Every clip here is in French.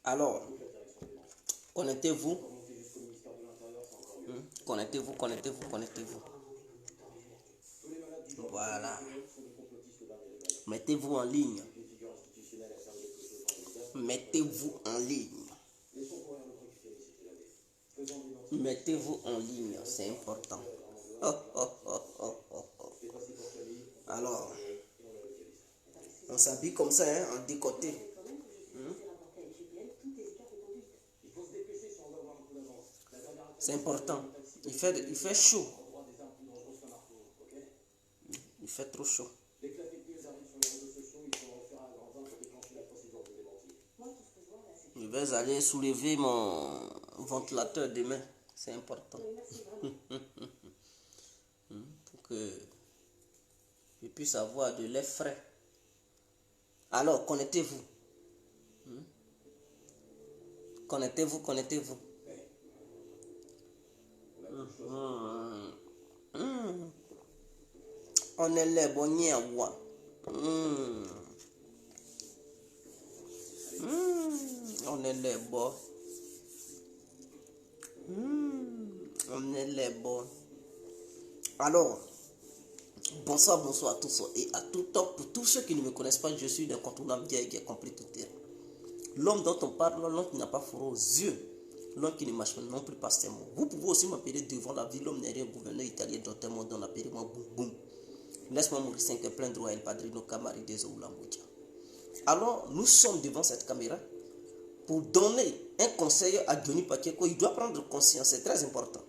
Alors, connectez-vous. Connectez-vous, connectez-vous, connectez-vous. Voilà. Mettez-vous en ligne. Mettez-vous en ligne. Mettez-vous en ligne, c'est important. Oh, oh, oh, oh, oh, oh. Alors, on s'habille comme ça, hein, en décoté. C'est important. Il fait chaud. Il fait trop chaud. Je vais aller soulever mon ventilateur demain. C'est important. Pour que je puisse avoir de l'air frais. Alors, connectez-vous. Connectez-vous, connectez-vous. On est les bonnets à voir. On est les bons. On est les bons. Alors, bonsoir, bonsoir à tous et à tout temps. Pour tous ceux qui ne me connaissent pas, je suis l'incontournable qui a compris tout terrain. L'homme dont on parle, l'homme qui n'a pas froid aux yeux, l'homme qui ne marche non plus par ses mots. Vous pouvez aussi m'appeler devant la vie, l'homme n'est rien, gouverneur italien, docteur Mondon, appelez-moi Boum Boum. Laisse-moi mourir 5 plein droit, El Padrino, Camari, Desoulamoudja. Alors, nous sommes devant cette caméra pour donner un conseil à Johnny Pacheco. Il doit prendre conscience, c'est très important.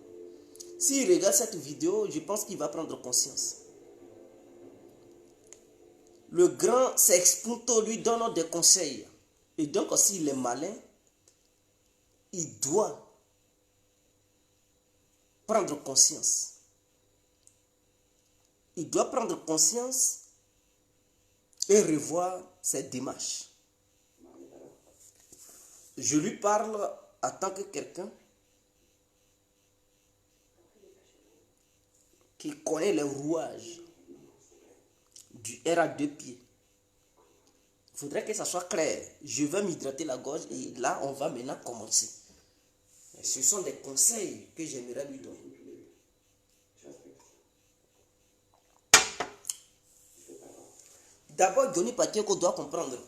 S'il regarde cette vidéo, je pense qu'il va prendre conscience. Le grand Sexpunto lui donne des conseils. Et donc, s'il est malin, il doit prendre conscience. Il doit prendre conscience et revoir ses démarches. Je lui parle en tant que quelqu'un qui connaît les rouages du R à 2 pieds. Il faudrait que ça soit clair. Je vais m'hydrater la gorge et là, on va maintenant commencer. Ce sont des conseils que j'aimerais lui donner. D'abord, Johnny Pacheco doit comprendre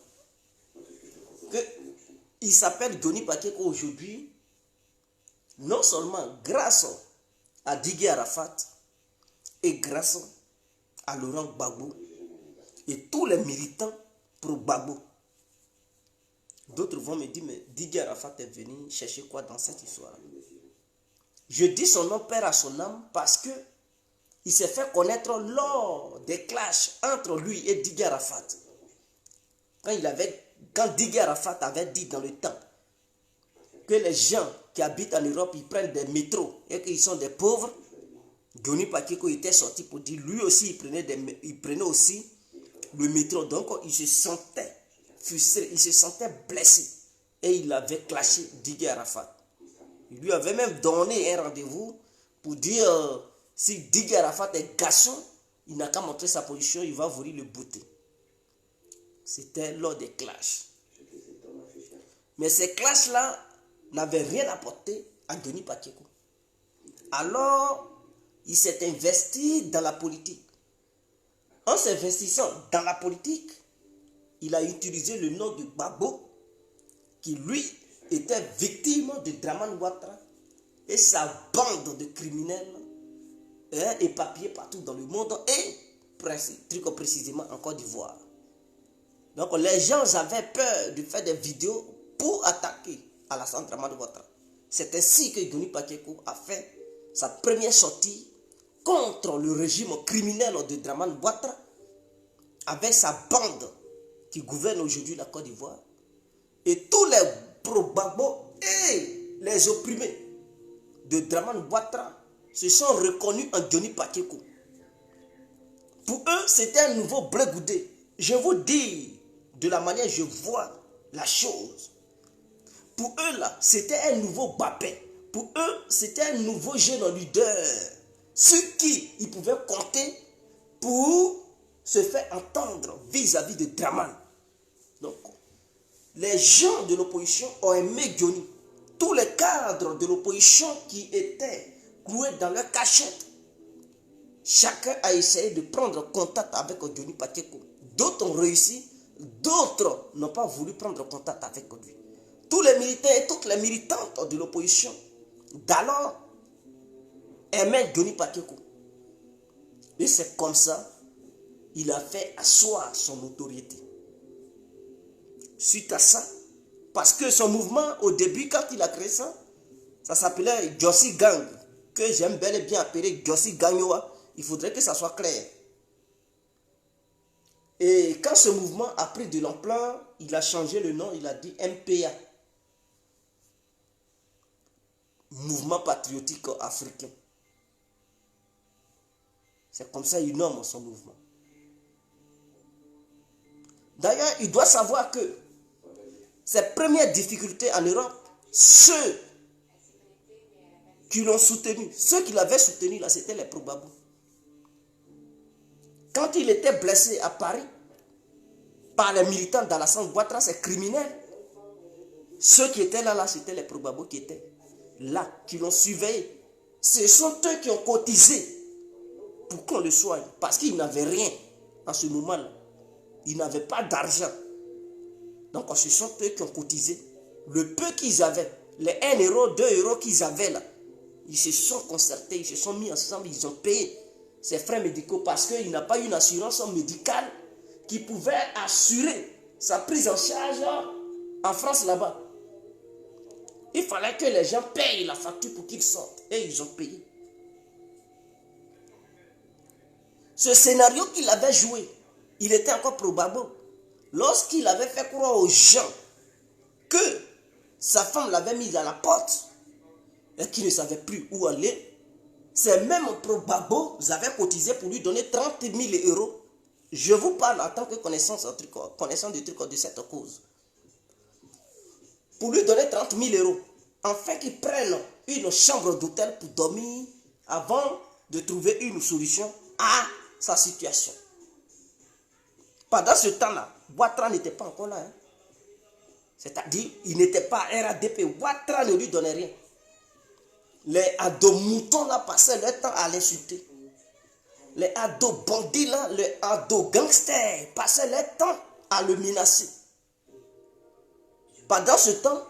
qu'il s'appelle Johnny Pacheco aujourd'hui, non seulement grâce à Didier Arafat et grâce à Laurent Gbagbo et tous les militants pro-Gbagbo. D'autres vont me dire, mais Didier Arafat est venu chercher quoi dans cette histoire? Je dis son nom père à son âme parce que il s'est fait connaître lors des clashs entre lui et Didier Arafat. Quand Didier Arafat avait dit dans le temps que les gens qui habitent en Europe, ils prennent des métros et qu'ils sont des pauvres, Johnny Pacheco était sorti pour dire lui aussi il prenait aussi le métro. Donc il se sentait frustré, il se sentait blessé et il avait clashé Didier Arafat. Il lui avait même donné un rendez-vous pour dire si Didier Arafat est garçon, il n'a qu'à montrer sa position, il va voler le bouter. C'était lors des clashs. Mais ces clashs-là n'avaient rien apporté à Johnny Pacheco. Alors, il s'est investi dans la politique. En s'investissant dans la politique, il a utilisé le nom de Gbagbo, qui lui était victime de Dramane Ouattara et sa bande de criminels éparpillés partout dans le monde et précisément en Côte d'Ivoire. Donc les gens avaient peur de faire des vidéos pour attaquer Alassane Dramane Ouattara. C'est ainsi que Johnny Pacheco a fait sa première sortie contre le régime criminel de Dramane Ouattara avec sa bande qui gouverne aujourd'hui la Côte d'Ivoire et tous les pro-Gbagbo et les opprimés de Dramane Ouattara se sont reconnus en Johnny Pacheco. Pour eux, c'était un nouveau Blé Goudé. Je vous dis de la manière dont je vois la chose. Pour eux, là, c'était un nouveau Mbappé. Pour eux, c'était un nouveau jeune leader. Sur qui ils pouvaient compter pour se faire entendre vis-à-vis de Dramane. Donc, les gens de l'opposition ont aimé Johnny. Tous les cadres de l'opposition qui étaient cloués dans leur cachette, chacun a essayé de prendre contact avec Johnny Pacheco. D'autres ont réussi, d'autres n'ont pas voulu prendre contact avec lui. Tous les militants et toutes les militantes de l'opposition d'alors aimaient Johnny Pacheco. Et c'est comme ça qu'il a fait asseoir son autorité. Suite à ça, parce que son mouvement, au début, quand il a créé ça, ça s'appelait Jossi Gang, que j'aime bel et bien appeler Jossi Gagnoa. Il faudrait que ça soit clair. Et quand ce mouvement a pris de l'ampleur, il a changé le nom, il a dit MPA. Mouvement patriotique africain. C'est comme ça qu'il nomme son mouvement. D'ailleurs, il doit savoir que ses premières difficultés en Europe, ceux qui l'ont soutenu, ceux qui l'avaient soutenu, là, c'était les Probabos. Quand il était blessé à Paris, par les militants d'Alassane Ouattara, c'est criminel. Ceux qui étaient là, c'était les Probabos qui étaient là, qui l'ont surveillé. Ce sont eux qui ont cotisé pour qu'on le soigne, parce qu'ils n'avaient rien en ce moment-là. Ils n'avaient pas d'argent. Donc ce sont eux qui ont cotisé. Le peu qu'ils avaient, les 1 euro, 2 euros qu'ils avaient là, ils se sont concertés, ils se sont mis ensemble, ils ont payé ses frais médicaux parce qu'il n'a pas eu une assurance médicale qui pouvait assurer sa prise en charge en France là-bas. Il fallait que les gens payent la facture pour qu'ils sortent. Et ils ont payé. Ce scénario qu'il avait joué, il était encore probable. Lorsqu'il avait fait croire aux gens que sa femme l'avait mise à la porte et qu'il ne savait plus où aller, ces mêmes probabos avaient cotisé pour lui donner 30 000 euros. Je vous parle en tant que connaissant du truc de cette cause. Pour lui donner 30 000 euros, afin qu'il prenne une chambre d'hôtel pour dormir avant de trouver une solution à sa situation. Pendant ce temps-là, Ouattara n'était pas encore là. Hein. C'est-à-dire, il n'était pas RADP. Ouattara ne lui donnait rien. Les ados moutons là passaient leur temps à l'insulter. Les ados bandits là, les ados gangsters passaient leur temps à le menacer. Pendant ce temps,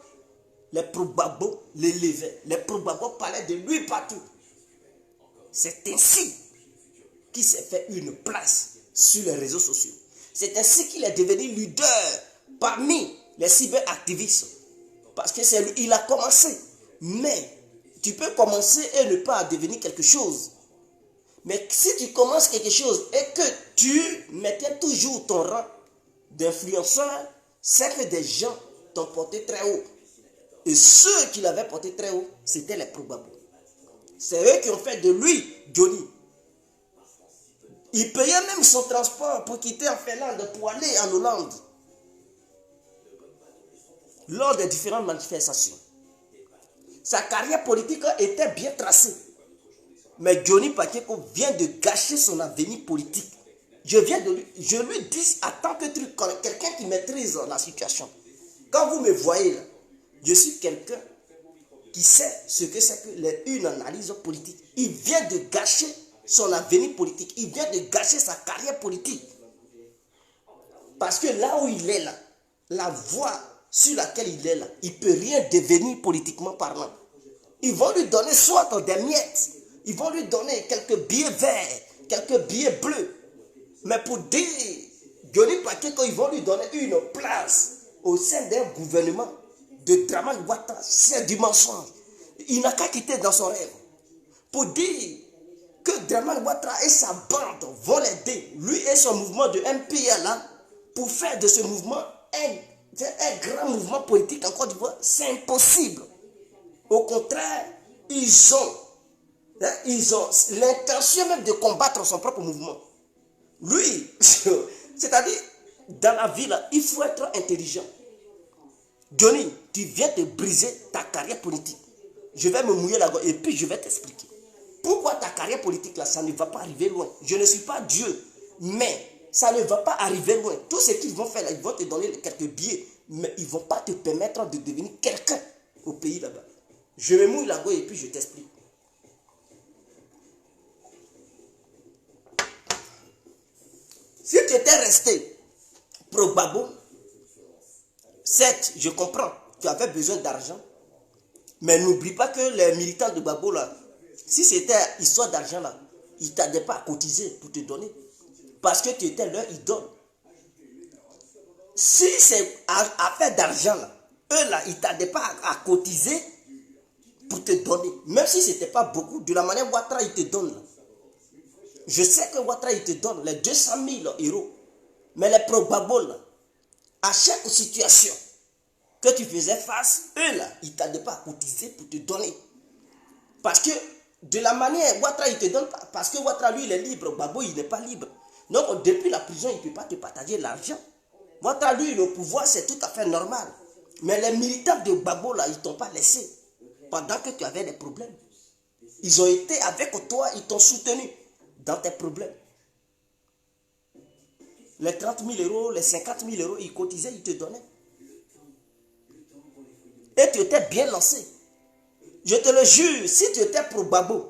les probabos l'élevaient. Les probabos parlaient de lui partout. C'est ainsi qu'il s'est fait une place sur les réseaux sociaux. C'est ainsi qu'il est devenu leader parmi les cyberactivistes. Parce que c'est lui, il a commencé. Mais tu peux commencer et ne pas devenir quelque chose. Mais si tu commences quelque chose et que tu mettais toujours ton rang d'influenceur, c'est que des gens t'ont porté très haut. Et ceux qui l'avaient porté très haut, c'était les probabos. C'est eux qui ont fait de lui Johnny. Il payait même son transport pour quitter en Finlande, pour aller en Hollande. Lors des différentes manifestations. Sa carrière politique était bien tracée. Mais Johnny Pacheco vient de gâcher son avenir politique. Je lui dis en tant que quelqu'un qui maîtrise la situation. Quand vous me voyez là, je suis quelqu'un qui sait ce que c'est une analyse politique. Il vient de gâcher son avenir politique. Il vient de gâcher sa carrière politique. Parce que là où il est là, la voie sur laquelle il est là, il ne peut rien devenir politiquement parlant. Ils vont lui donner soit des miettes, ils vont lui donner quelques billets verts, quelques billets bleus. Mais pour dire, Johnny Pacheco, ils vont lui donner une place au sein d'un gouvernement de Dramane Ouattara. C'est du mensonge. Il n'a qu'à quitter dans son rêve. Pour dire que Dramane Ouattara et sa bande vont l'aider, lui et son mouvement de MPA là, pour faire de ce mouvement un grand mouvement politique en Côte d'Ivoire, c'est impossible. Au contraire, ils ont l'intention même de combattre son propre mouvement. Lui, c'est-à-dire, dans la vie, là, il faut être intelligent. Johnny, tu viens de briser ta carrière politique. Je vais me mouiller là-bas et puis je vais t'expliquer. Pourquoi ta carrière politique, là, ça ne va pas arriver loin. Je ne suis pas Dieu, mais ça ne va pas arriver loin. Tout ce qu'ils vont faire, là, ils vont te donner quelques billets, mais ils ne vont pas te permettre de devenir quelqu'un au pays là-bas. Je me mouille là-bas et puis je t'explique. Si tu étais resté pro-Gbagbo, certes, je comprends, tu avais besoin d'argent, mais n'oublie pas que les militants de Gbagbo, là, si c'était histoire d'argent, là, ils ne t'aidaient pas à cotiser pour te donner, parce que tu étais leur idole. Si c'est affaire d'argent, là, eux, là, ils ne t'aidaient pas à cotiser pour te donner, même si ce n'était pas beaucoup, de la manière Ouattara, il te donne, là. Je sais que Ouattara, il te donne les 200 000 euros. Mais les pro-Gbagbo, là, à chaque situation que tu faisais face, eux, là, ils ne t'aidaient pas à cotiser pour te donner. Parce que, de la manière, Ouattara, il te donne pas. Parce que Ouattara, lui, il est libre. Gbagbo, il n'est pas libre. Donc, depuis la prison, il ne peut pas te partager l'argent. Ouattara, lui, le pouvoir, c'est tout à fait normal. Mais les militants de Gbagbo, là, ils ne t'ont pas laissé. Pendant que tu avais des problèmes. Ils ont été avec toi, ils t'ont soutenu dans tes problèmes. Les 30 000 euros, les 50 000 euros, ils cotisaient, ils te donnaient. Et tu étais bien lancé. Je te le jure, si tu étais pour Gbagbo,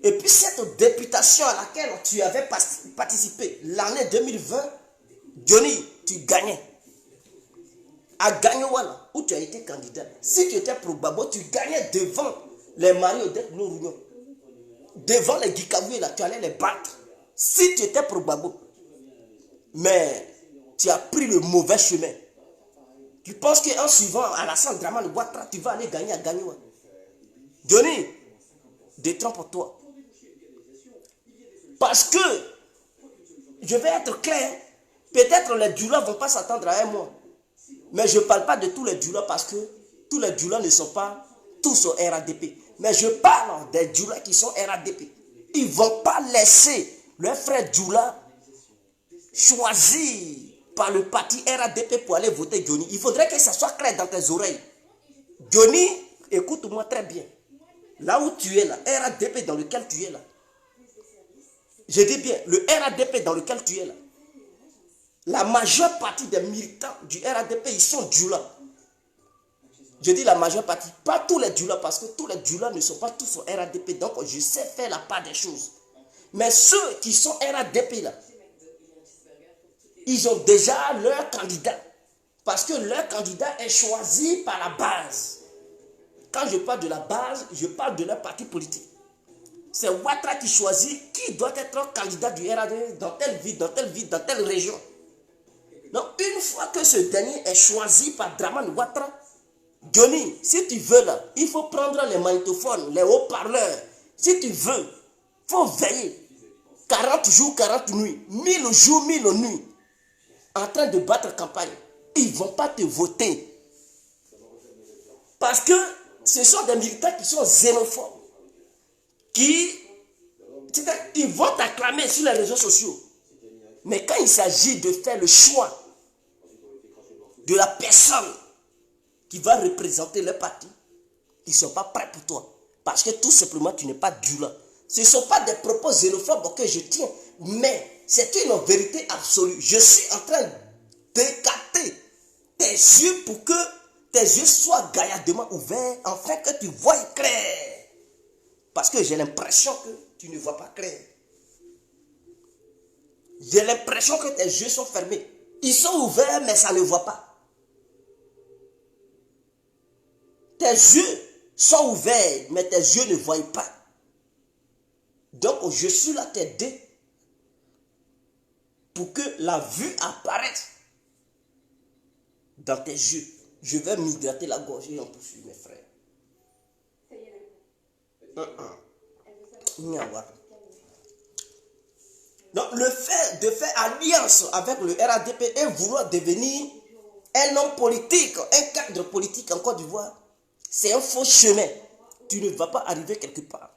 et puis cette députation à laquelle tu avais participé l'année 2020, Johnny, tu gagnais. À Gagnoala, où tu as été candidat, si tu étais pour Gbagbo, tu gagnais devant les marionnettes Nourunion. Devant les Gikaboué, là, tu allais les battre. Si tu étais pour Gbagbo. Mais tu as pris le mauvais chemin. Tu penses qu'en suivant Alassane Dramane Ouattara, tu vas aller gagner à Gagnoua. Johnny, détrompe-toi. Parce que, je vais être clair, peut-être les Djula ne vont pas s'attendre à un mois. Mais je ne parle pas de tous les Djula parce que tous les Djula ne sont pas tous au RADP. Mais je parle des Djula qui sont RADP. Ils ne vont pas laisser leur frère Djula choisir par le parti RADP pour aller voter Johnny. Il faudrait que ça soit clair dans tes oreilles. Johnny, écoute-moi très bien. Là où tu es là, RADP dans lequel tu es là. Je dis bien, le RADP dans lequel tu es là. La majeure partie des militants du RADP, ils sont Djula. Je dis la majeure partie, pas tous les Djula, parce que tous les Djula ne sont pas tous au RADP. Donc je sais faire la part des choses. Mais ceux qui sont RADP là, ils ont déjà leur candidat. Parce que leur candidat est choisi par la base. Quand je parle de la base, je parle de leur parti politique. C'est Ouattara qui choisit qui doit être candidat du RADP dans telle ville, dans telle ville, dans telle région. Donc une fois que ce dernier est choisi par Dramane Ouattara, Johnny, si tu veux là, il faut prendre les magnétophones, les haut-parleurs. Si tu veux, il faut veiller. 40 jours, 40 nuits, 1000 jours, 1000 nuits. En train de battre campagne, ils ne vont pas te voter. Parce que ce sont des militants qui sont xénophobes. Ils vont t'acclamer sur les réseaux sociaux. Mais quand il s'agit de faire le choix de la personne qui va représenter le parti, ils ne sont pas prêts pour toi. Parce que tout simplement, tu n'es pas Djula. Ce ne sont pas des propos xénophobes que je tiens, mais c'est une vérité absolue. Je suis en train d'écarter tes yeux pour que tes yeux soient gaillardement ouverts, afin que tu voies clair. Parce que j'ai l'impression que tu ne vois pas clair. J'ai l'impression que tes yeux sont fermés. Ils sont ouverts, mais ça ne voit pas. Tes yeux sont ouverts, mais tes yeux ne voient pas. Donc, je suis là t'aider pour que la vue apparaisse dans tes yeux. Je vais m'hydrater la gorge et on poursuit, mes frères. Donc, le fait de faire alliance avec le RADP et vouloir devenir un homme politique, un cadre politique en Côte d'Ivoire, c'est un faux chemin. tu ne vas pas arriver quelque part.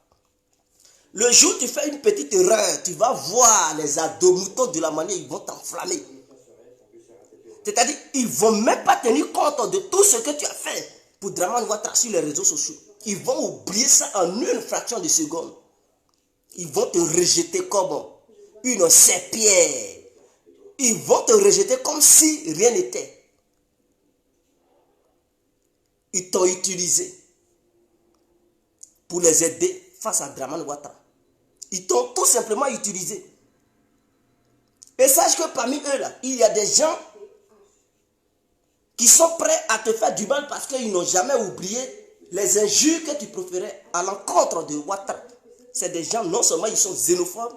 Le jour où tu fais une petite erreur, tu vas voir les ados-moutons de la manière, ils vont t'enflammer. C'est-à-dire, ils ne vont même pas tenir compte de tout ce que tu as fait pour Draman Ouattara sur les réseaux sociaux. Ils vont oublier ça en une fraction de seconde. Ils vont te rejeter comme une serpillère. Ils vont te rejeter comme si rien n'était. Ils t'ont utilisé pour les aider face à Draman Ouattara. Ils t'ont tout simplement utilisé. Et sache que parmi eux, là, il y a des gens qui sont prêts à te faire du mal parce qu'ils n'ont jamais oublié les injures que tu proférais à l'encontre de Ouattara. C'est des gens, non seulement ils sont xénophobes,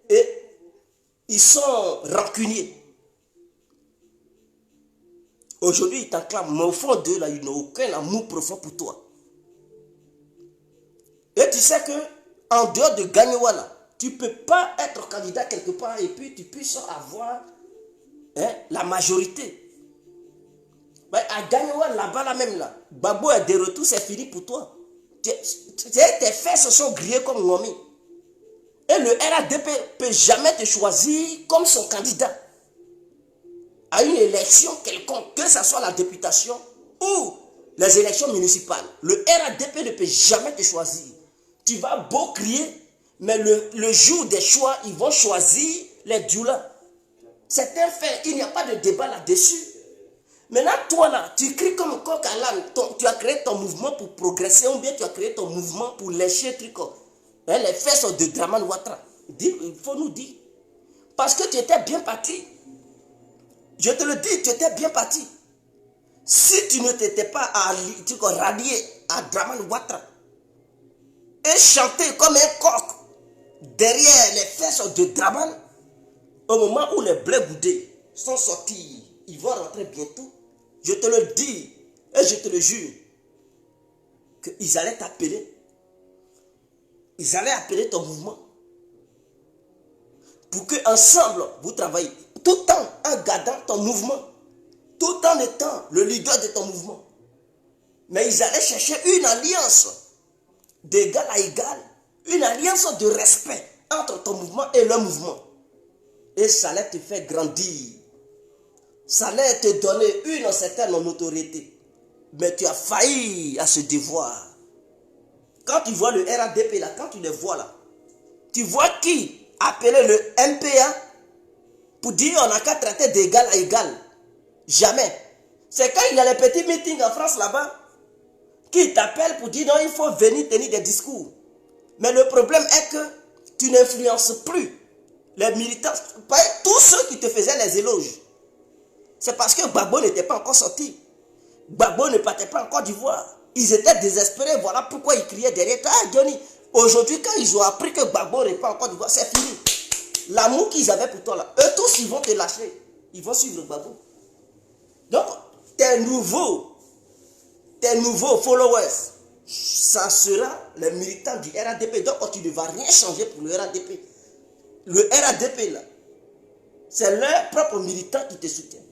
et ils sont rancuniers. Aujourd'hui, ils t'acclament, mais au fond d'eux, là, ils n'ont aucun amour profond pour toi. Et tu sais que en dehors de Gagnoua, tu ne peux pas être candidat quelque part et puis tu puisses avoir la majorité. Mais à Gagnoua, là-bas, là même, là, Babo est de retour, c'est fini pour toi. Tes fesses sont grillées comme Ngomi. Et le RADP ne peut jamais te choisir comme son candidat à une élection quelconque, que ce soit la députation ou les élections municipales. Le RADP ne peut jamais te choisir. Tu vas beau crier, mais le jour des choix, ils vont choisir les djoulas. C'est un fait, il n'y a pas de débat là-dessus. Maintenant, toi là, tu cries comme un coq à l'âne. Tu as créé ton mouvement pour progresser ou bien tu as créé ton mouvement pour lécher les fesses de Draman Ouattara. Il faut nous dire. Parce que tu étais bien parti. Je te le dis, tu étais bien parti. Si tu ne t'étais pas rallié à Draman Ouattara et chanté comme un coq derrière les fesses de Draman, au moment où les blés boudés sont sortis, ils vont rentrer bientôt. Je te le dis et je te le jure qu'ils allaient t'appeler. Ils allaient appeler ton mouvement pour qu'ensemble vous travaillez tout en gardant ton mouvement, tout en étant le leader de ton mouvement. Mais ils allaient chercher une alliance d'égal à égal, une alliance de respect entre ton mouvement et leur mouvement. Et ça allait te faire grandir. Ça allait te donner une certaine notoriété. Mais tu as failli à ce devoir. Quand tu vois le RADP là, quand tu les vois là, tu vois qui appelait le MPA pour dire on n'a qu'à traiter d'égal à égal. Jamais. C'est quand il y a les petits meetings en France là-bas, qui t'appellent pour dire non, il faut venir tenir des discours. Mais le problème est que tu n'influences plus les militants, pas tous ceux qui te faisaient les éloges. C'est parce que Gbagbo n'était pas encore sorti. Gbagbo ne partait pas en Côte d'Ivoire. Ils étaient désespérés, voilà pourquoi ils criaient derrière toi. Ah Johnny, aujourd'hui quand ils ont appris que Gbagbo n'est pas en Côte d'Ivoire, c'est fini. L'amour qu'ils avaient pour toi là, eux tous ils vont te lâcher. Ils vont suivre Gbagbo. Donc, tes nouveaux followers, ça sera les militants du RADP. Donc tu ne vas rien changer pour le RADP. Le RADP là, c'est leurs propres militants qui te soutiennent.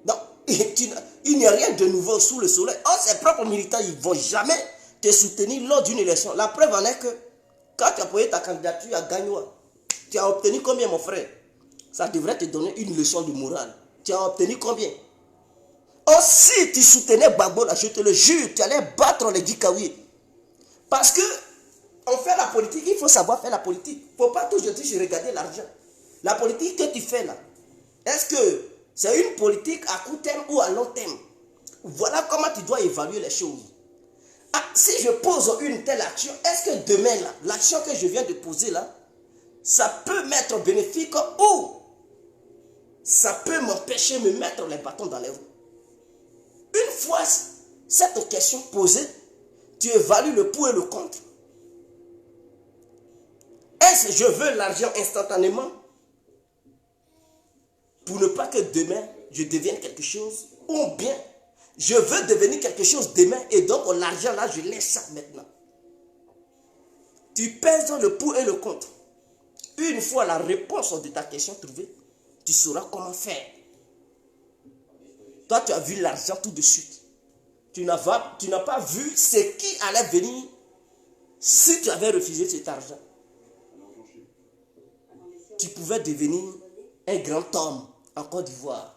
Donc, il n'y a rien de nouveau sous le soleil. Oh, ces propres militants, ils ne vont jamais te soutenir lors d'une élection. La preuve en est que quand tu as posé ta candidature à Gagnoua, tu as obtenu combien, mon frère? Ça devrait te donner une leçon de morale. Tu as obtenu combien? Oh, si tu soutenais Gbagbo, je te le jure, tu allais battre les Dikawi. Parce que on fait la politique, il faut savoir faire la politique. Il ne faut pas toujours dire regarder l'argent. La politique que tu fais là, est-ce que c'est une politique à court terme ou à long terme? Voilà comment tu dois évaluer les choses. Ah, si je pose une telle action, est-ce que demain, l'action que je viens de poser là, ça peut m'être bénéfique ou ça peut m'empêcher de me mettre les bâtons dans les roues? Une fois cette question posée, tu évalues le pour et le contre. Est-ce que je veux l'argent instantanément pour ne pas que demain je devienne quelque chose, ou bien je veux devenir quelque chose demain et donc l'argent là je laisse ça maintenant. Tu pèses dans le pour et le contre. Une fois la réponse de ta question trouvée, tu sauras comment faire. Toi tu as vu l'argent tout de suite. Tu n'as pas vu ce qui allait venir Si tu avais refusé cet argent, tu pouvais devenir un grand homme en Côte d'Ivoire.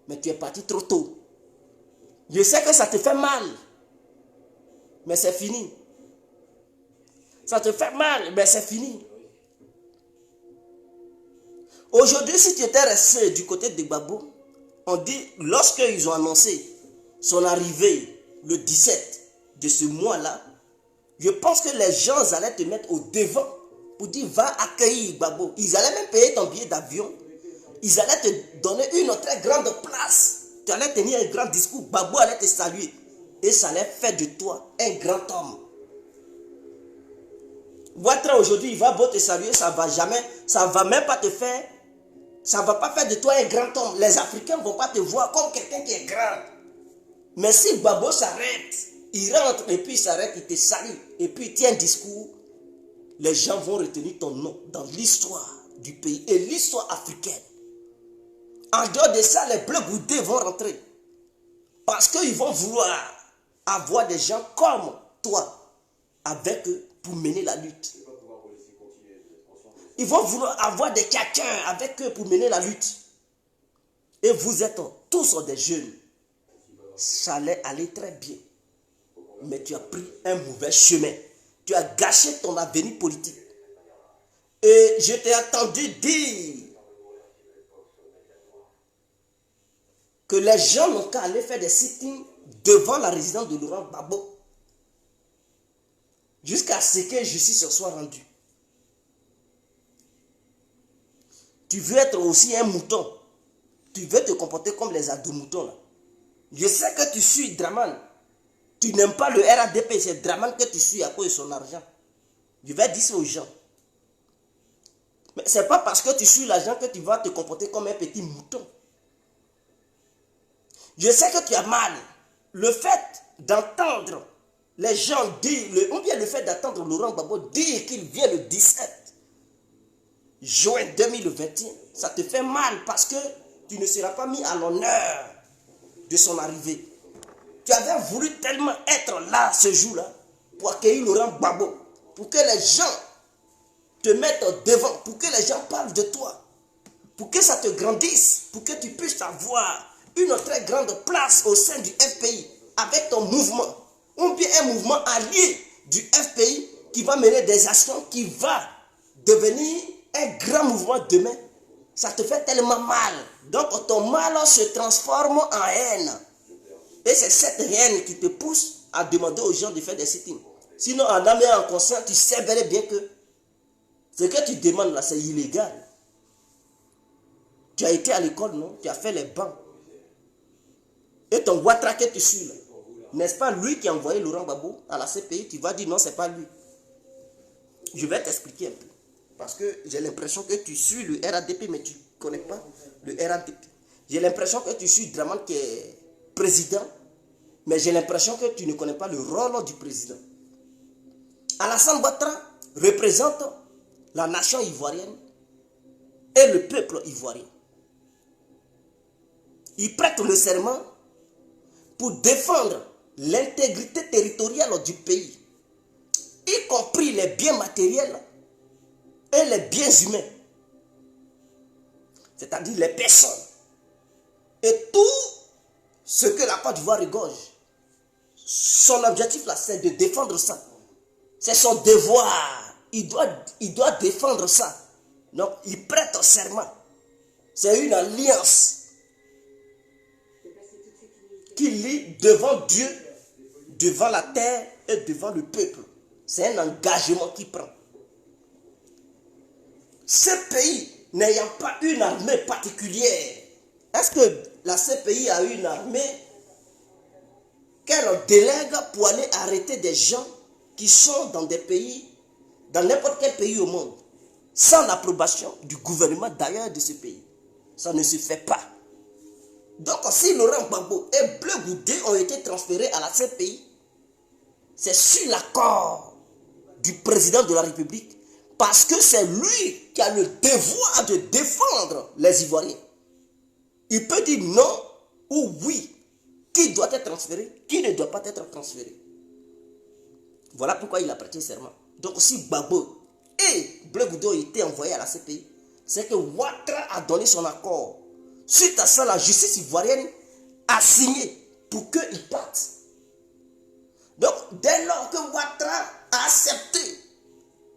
Mais tu es parti trop tôt. Je sais que ça te fait mal, mais c'est fini. Ça te fait mal, mais c'est fini. Aujourd'hui, si tu étais resté du côté de Gbagbo, on dit, lorsqu'ils ont annoncé son arrivée le 17 de ce mois-là, je pense que les gens allaient te mettre au devant pour dire, va accueillir Gbagbo. Ils allaient même payer ton billet d'avion. Ils allaient te donner une très grande place. Tu allais tenir un grand discours. Gbagbo allait te saluer. Et ça allait faire de toi un grand homme. Ouattara aujourd'hui, il va beau te saluer, ça va jamais, ça va même pas te faire, ça va pas faire de toi un grand homme. Les Africains vont pas te voir comme quelqu'un qui est grand. Mais si Gbagbo s'arrête, il rentre et puis il s'arrête, il te salue et puis il tient un discours, les gens vont retenir ton nom dans l'histoire du pays et l'histoire africaine. En dehors de ça, les bleus goudés vont rentrer. Parce qu'ils vont vouloir avoir des gens comme toi avec eux pour mener la lutte. Ils vont vouloir avoir des quelqu'un avec eux pour mener la lutte. Et vous êtes tous des jeunes. Ça allait aller très bien. Mais tu as pris un mauvais chemin. Tu as gâché ton avenir politique. Et je t'ai entendu dire que les gens n'ont qu'à aller faire des sit-ins devant la résidence de Laurent Gbagbo jusqu'à ce que justice soit rendue. Tu veux être aussi un mouton. Tu veux te comporter comme les ados-moutons là. Je sais que tu suis Draman. Tu n'aimes pas le RADP, c'est Draman que tu suis à cause de son argent. Je vais dire ça aux gens. Mais ce n'est pas parce que tu suis l'argent que tu vas te comporter comme un petit mouton. Je sais que tu as mal. Le fait d'entendre les gens dire, ou bien le fait d'attendre Laurent Gbagbo dire qu'il vient le 17 juin 2021, ça te fait mal parce que tu ne seras pas mis à l'honneur de son arrivée. Tu avais voulu tellement être là ce jour-là pour accueillir Laurent Gbagbo, pour que les gens te mettent devant, pour que les gens parlent de toi, pour que ça te grandisse, pour que tu puisses avoir une très grande place au sein du FPI avec ton mouvement, ou bien un mouvement allié du FPI qui va mener des actions, qui va devenir un grand mouvement demain. Ça te fait tellement mal. Donc ton mal se transforme en haine. Et c'est cette haine qui te pousse à demander aux gens de faire des sit-ins. Sinon, en âme et en conscience, tu sais bel et bien que ce que tu demandes là, c'est illégal. Tu as été à l'école, non? Tu as fait les bancs. Et ton Ouattara que tu suis là, n'est-ce pas lui qui a envoyé Laurent Gbagbo à la CPI? Tu vas dire non, c'est pas lui. Je vais t'expliquer un peu. Parce que j'ai l'impression que tu suis le RADP, mais tu ne connais pas le RADP. J'ai l'impression que tu suis Draman qui est président, mais j'ai l'impression que tu ne connais pas le rôle du président. Alassane Ouattara représente la nation ivoirienne et le peuple ivoirien. Il prête le serment pour défendre l'intégrité territoriale du pays, y compris les biens matériels et les biens humains, c'est-à-dire les personnes. Et tout ce que la Côte d'Ivoire regorge, son objectif là, c'est de défendre ça. C'est son devoir. Il doit défendre ça. Donc, il prête serment. C'est une alliance qui lie devant Dieu, devant la terre et devant le peuple. C'est un engagement qu'il prend. Ce pays n'ayant pas une armée particulière, est-ce que la CPI a une armée qu'elle délègue pour aller arrêter des gens qui sont dans des pays, dans n'importe quel pays au monde, sans l'approbation du gouvernement d'ailleurs de ce pays? Ça ne se fait pas. Donc si Laurent Gbagbo et Bleu Goudé ont été transférés à la CPI, c'est sur l'accord du président de la République, parce que c'est lui qui a le devoir de défendre les Ivoiriens. Il peut dire non ou oui, qui doit être transféré, qui ne doit pas être transféré. Voilà pourquoi il a prêté serment. Donc si Gbagbo et Blé Goudé ont été envoyés à la CPI, c'est que Ouattara a donné son accord. Suite à ça, la justice ivoirienne a signé pour qu'ils partent. Donc, dès lors que Ouattara a accepté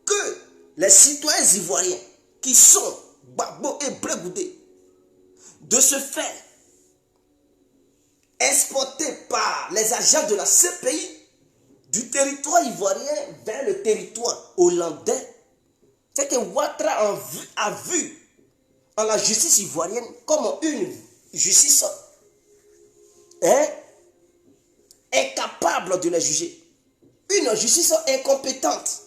que les citoyens ivoiriens qui sont Gbagbo et Blé Goudé de se faire exporter par les agents de la CPI du territoire ivoirien vers le territoire hollandais, c'est que Ouattara a vu en la justice ivoirienne comme une justice incapable de les juger, une justice incompétente.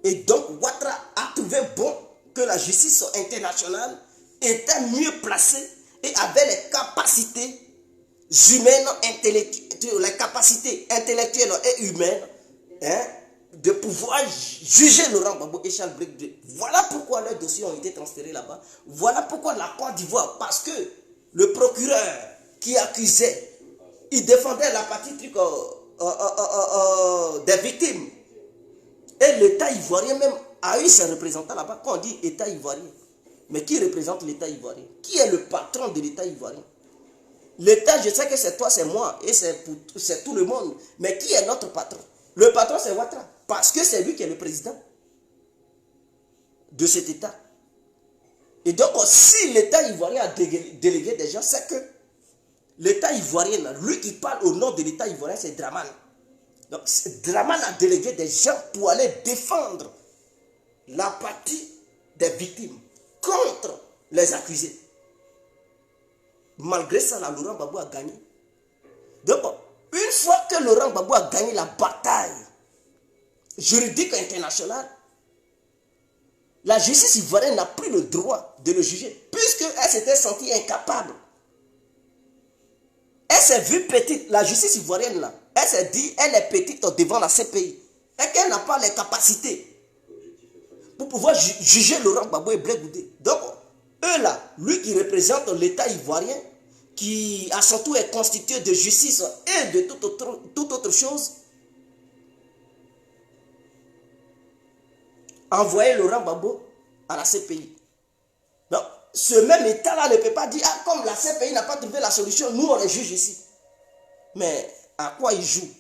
Et donc Ouattara a trouvé bon que la justice internationale était mieux placée et avait les capacités humaines, les capacités intellectuelles et humaines de pouvoir juger Laurent Gbagbo et Charles Blé Goudé. Voilà pourquoi leurs dossiers ont été transférés là-bas. Voilà pourquoi la Côte d'Ivoire, parce que le procureur qui accusait, il défendait la partie des victimes. Et l'État ivoirien même a eu ses représentants là-bas. Quand on dit État ivoirien, mais qui représente l'État ivoirien? Qui est le patron de l'État ivoirien? L'État, je sais que c'est toi, c'est moi, et c'est tout le monde. Mais qui est notre patron? Le patron, c'est Ouattara. Parce que c'est lui qui est le président de cet État. Et donc, si l'État ivoirien a délégué des gens, c'est que l'État ivoirien, lui qui parle au nom de l'État ivoirien, c'est Draman. Donc, Draman a délégué des gens pour aller défendre la partie des victimes contre les accusés. Malgré ça, Laurent Gbagbo a gagné. Donc, une fois que Laurent Gbagbo a gagné la bataille juridique internationale, la justice ivoirienne n'a plus le droit de le juger, puisqu'elle s'était sentie incapable. Elle s'est vue petite, la justice ivoirienne là, elle s'est dit, elle est petite devant la CPI, et qu'elle n'a pas les capacités pour pouvoir juger Laurent Gbagbo et Blé Goudé. Donc, eux là, lui qui représente l'État ivoirien, qui à son tour est constitué de justice et de toute autre chose, envoyer Laurent Gbagbo à la CPI. Donc, ce même État-là ne peut pas dire, ah, comme la CPI n'a pas trouvé la solution, nous on les juge ici. Mais à quoi ils jouent?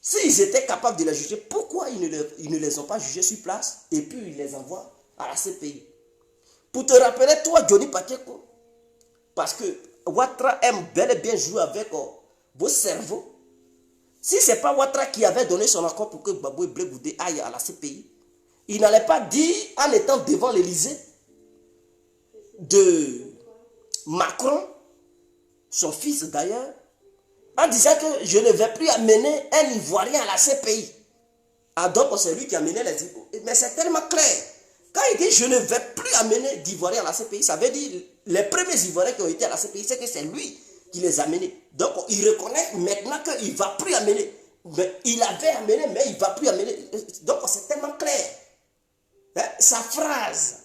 S'ils étaient capables de les juger, pourquoi ils ne les ont pas jugés sur place et puis ils les envoient à la CPI? Pour te rappeler, toi, Johnny Pacheco, parce que Ouattara aime bel et bien jouer avec vos cerveaux. Si ce n'est pas Ouattara qui avait donné son accord pour que Gbagbo et Blé Goudé aillent à la CPI, il n'allait pas dire, en étant devant l'Élysée, de Macron, son fils d'ailleurs, en disant que je ne vais plus amener un Ivoirien à la CPI. Ah donc c'est lui qui a amené les Ivoiriens. Mais c'est tellement clair. Quand il dit je ne vais plus amener d'Ivoiriens à la CPI, ça veut dire les premiers Ivoiriens qui ont été à la CPI, c'est que c'est lui qui les a amenés. Donc il reconnaît maintenant qu'il ne va plus amener. Mais il avait amené, mais il ne va plus amener. Donc c'est tellement clair. Sa phrase,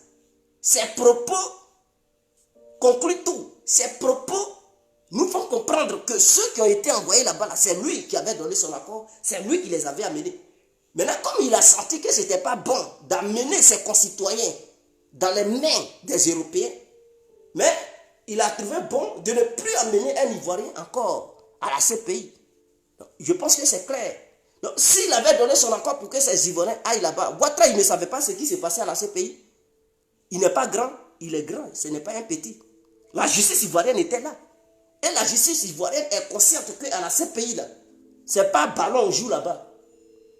ses propos concluent tout. Ses propos nous font comprendre que ceux qui ont été envoyés là-bas, là, c'est lui qui avait donné son accord, c'est lui qui les avait amenés. Maintenant, comme il a senti que ce n'était pas bon d'amener ses concitoyens dans les mains des Européens, mais il a trouvé bon de ne plus amener un Ivoirien encore à la CPI. Donc, je pense que c'est clair. Donc, s'il avait donné son accord pour que ces Ivoiriens aillent là-bas, Ouattara, il ne savait pas ce qui s'est passé à la CPI. Il n'est pas grand, il est grand, ce n'est pas un petit. La justice ivoirienne était là. Et la justice ivoirienne est consciente qu'à la CPI, là, ce n'est pas ballon on joue là-bas.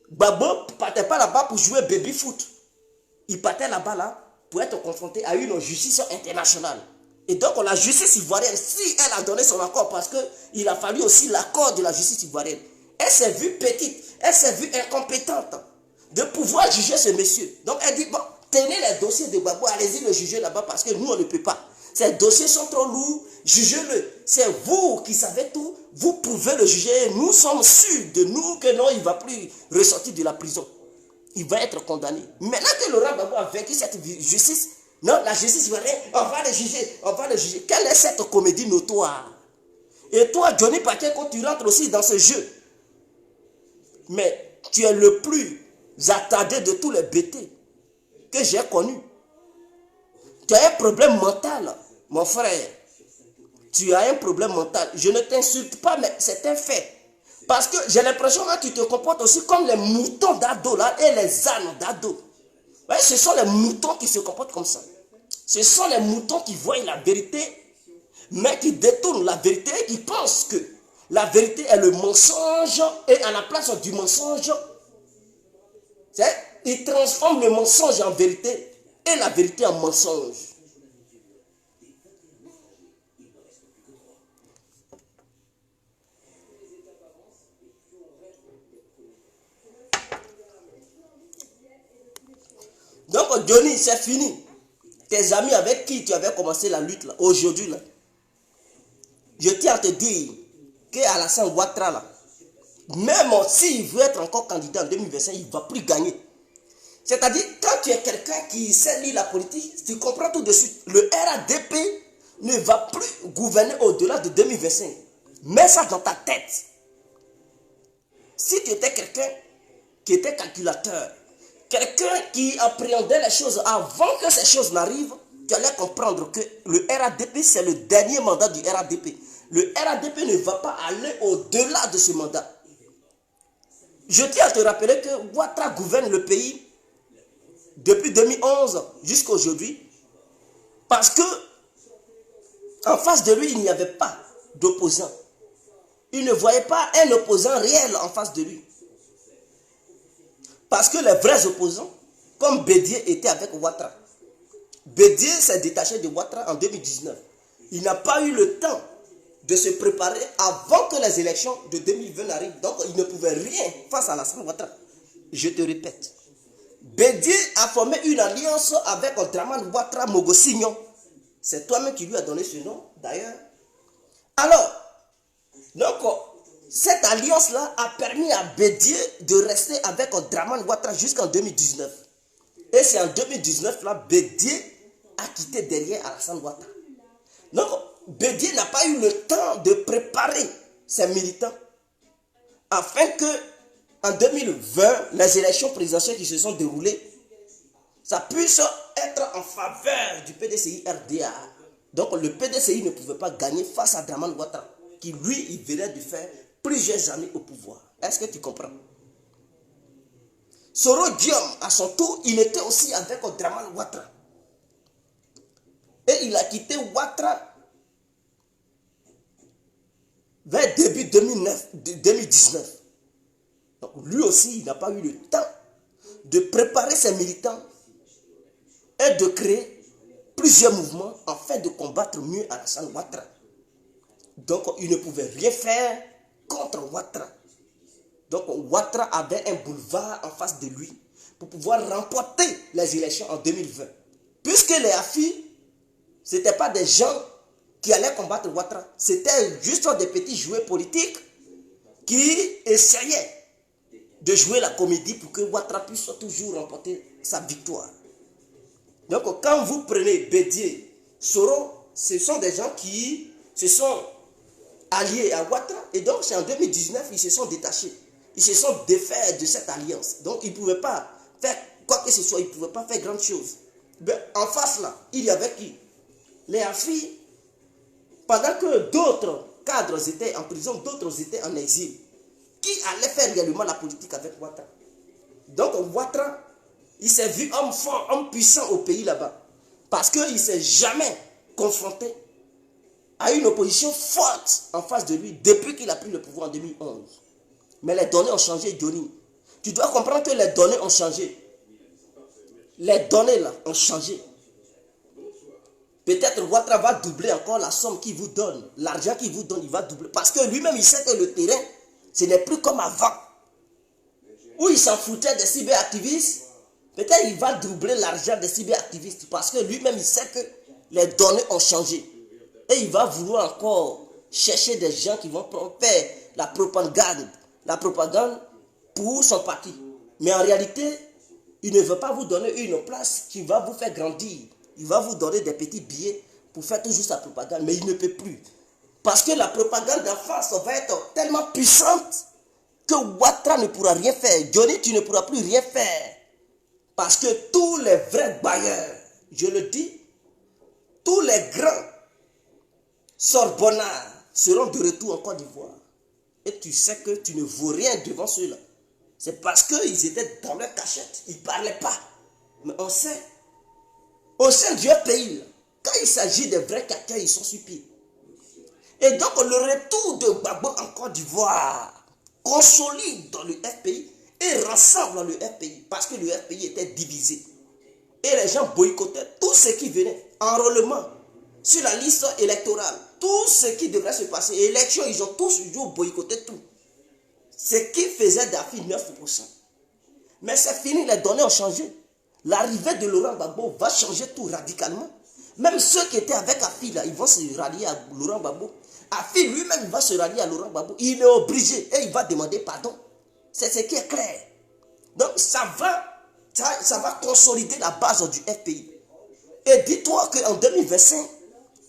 Gbagbo ne partait pas là-bas pour jouer baby foot. Il partait là-bas là, pour être confronté à une justice internationale. Et donc la justice ivoirienne, si elle a donné son accord, parce qu'il a fallu aussi l'accord de la justice ivoirienne, elle s'est vue petite, elle s'est vue incompétente de pouvoir juger ce monsieur. Donc elle dit, bon, tenez les dossiers de Gbagbo, allez-y le juger là-bas parce que nous on ne peut pas. Ces dossiers sont trop lourds, jugez-le. C'est vous qui savez tout, vous pouvez le juger. Nous sommes sûrs de nous que non, il ne va plus ressortir de la prison. Il va être condamné. Maintenant que Laurent Gbagbo a vaincu cette justice, non, la justice va dire, on va le juger, on va le juger. Quelle est cette comédie notoire? Et toi, Johnny Pacheco, tu rentres aussi dans ce jeu. Mais tu es le plus attardé de tous les bêtés que j'ai connus. Tu as un problème mental, mon frère. Tu as un problème mental. Je ne t'insulte pas, mais c'est un fait. Parce que j'ai l'impression que tu te comportes aussi comme les moutons d'ado là et les ânes d'ado. Ouais, ce sont les moutons qui se comportent comme ça. Ce sont les moutons qui voient la vérité, mais qui détournent la vérité et qui pensent que la vérité est le mensonge et à la place du mensonge, ils transforment le mensonge en vérité et la vérité en mensonge. Donc Johnny, c'est fini. Tes amis avec qui tu avais commencé la lutte là, aujourd'hui là, je tiens à te dire qu'Alassane Ouattara là, même s'il veut être encore candidat en 2025, il ne va plus gagner. C'est-à-dire, quand tu es quelqu'un qui sait lire la politique, tu comprends tout de suite. Le RADP ne va plus gouverner au-delà de 2025. Mets ça dans ta tête. Si tu étais quelqu'un qui était calculateur, quelqu'un qui appréhendait les choses avant que ces choses n'arrivent, tu allais comprendre que le RADP, c'est le dernier mandat du RADP. Le RADP ne va pas aller au-delà de ce mandat. Je tiens à te rappeler que Ouattara gouverne le pays depuis 2011 jusqu'à aujourd'hui parce que en face de lui, il n'y avait pas d'opposant. Il ne voyait pas un opposant réel en face de lui. Parce que les vrais opposants, comme Bédié, étaient avec Ouattara. Bédié s'est détaché de Ouattara en 2019. Il n'a pas eu le temps de se préparer avant que les élections de 2020 arrivent. Donc, il ne pouvait rien face à Alassane Ouattara. Je te répète. Bédié a formé une alliance avec Dramane Ouattara Mogosignon. C'est toi-même qui lui as donné ce nom, d'ailleurs. Alors, donc, cette alliance-là a permis à Bédié de rester avec Dramane Ouattara jusqu'en 2019. Et c'est en 2019, là, Bédié a quitté derrière Alassane Ouattara. Donc, Bédié n'a pas eu le temps de préparer ses militants afin que, en 2020, les élections présidentielles qui se sont déroulées, ça puisse être en faveur du PDCI-RDA. Donc, le PDCI ne pouvait pas gagner face à Dramane Ouattara, qui, lui, il venait de faire plusieurs années au pouvoir. Est-ce que tu comprends? Soro Diom, à son tour, il était aussi avec Dramane Ouattara. Et il a quitté Ouattara vers début 2019. Donc lui aussi, il n'a pas eu le temps de préparer ses militants et de créer plusieurs mouvements afin de combattre mieux Alassane Ouattara. Donc il ne pouvait rien faire contre Ouattara. Donc Ouattara avait un boulevard en face de lui pour pouvoir remporter les élections en 2020. Puisque les AFI, ce n'étaient pas des gens qui allaient combattre Ouattara. C'était juste des petits jouets politiques qui essayaient de jouer la comédie pour que Ouattara puisse toujours remporter sa victoire. Donc quand vous prenez Bédié, Soro, ce sont des gens qui se sont alliés à Ouattara. Et donc c'est en 2019 ils se sont détachés. Ils se sont défaits de cette alliance. Donc ils ne pouvaient pas faire quoi que ce soit. Ils ne pouvaient pas faire grande chose. En face là, il y avait qui? Les AFI. Pendant que d'autres cadres étaient en prison, d'autres étaient en exil. Qui allait faire réellement la politique avec Ouattara? Donc Ouattara, il s'est vu homme fort, homme puissant au pays là-bas. Parce qu'il ne s'est jamais confronté à une opposition forte en face de lui depuis qu'il a pris le pouvoir en 2011. Mais les données ont changé, Johnny. Tu dois comprendre que les données ont changé. Les données là ont changé. Peut-être Ouattara va doubler encore la somme qu'il vous donne. L'argent qu'il vous donne, il va doubler. Parce que lui-même, il sait que le terrain, ce n'est plus comme avant. Où il s'en foutait des cyberactivistes. Peut-être il va doubler l'argent des cyberactivistes. Parce que lui-même, il sait que les données ont changé. Et il va vouloir encore chercher des gens qui vont faire la propagande. La propagande pour son parti. Mais en réalité, il ne veut pas vous donner une place qui va vous faire grandir. Il va vous donner des petits billets pour faire toujours sa propagande. Mais il ne peut plus. Parce que la propagande d'en face va être tellement puissante que Ouattara ne pourra rien faire. Johnny, tu ne pourras plus rien faire. Parce que tous les vrais bailleurs, je le dis, tous les grands Sorbonnards seront de retour en Côte d'Ivoire. Et tu sais que tu ne vaux rien devant ceux-là. C'est parce qu'ils étaient dans leur cachette. Ils ne parlaient pas. Mais on sait, au sein du pays, quand il s'agit des vrais caca, ils sont sur pied. Et donc le retour de Gbagbo en Côte d'Ivoire consolide dans le FPI et rassemble le FPI. Parce que le FPI était divisé. Et les gens boycottaient tout ce qui venait. Enrôlement sur la liste électorale. Tout ce qui devrait se passer. Élection, ils ont tous boycotté tout. Ce qui faisait d'Afi 9%. Mais c'est fini, les données ont changé. L'arrivée de Laurent Gbagbo va changer tout radicalement. Même ceux qui étaient avec Afi, là, ils vont se rallier à Laurent Gbagbo. Afi lui-même va se rallier à Laurent Gbagbo. Il est obligé et il va demander pardon. C'est ce qui est clair. Donc ça va consolider la base du FPI. Et dis-toi qu'en 2025,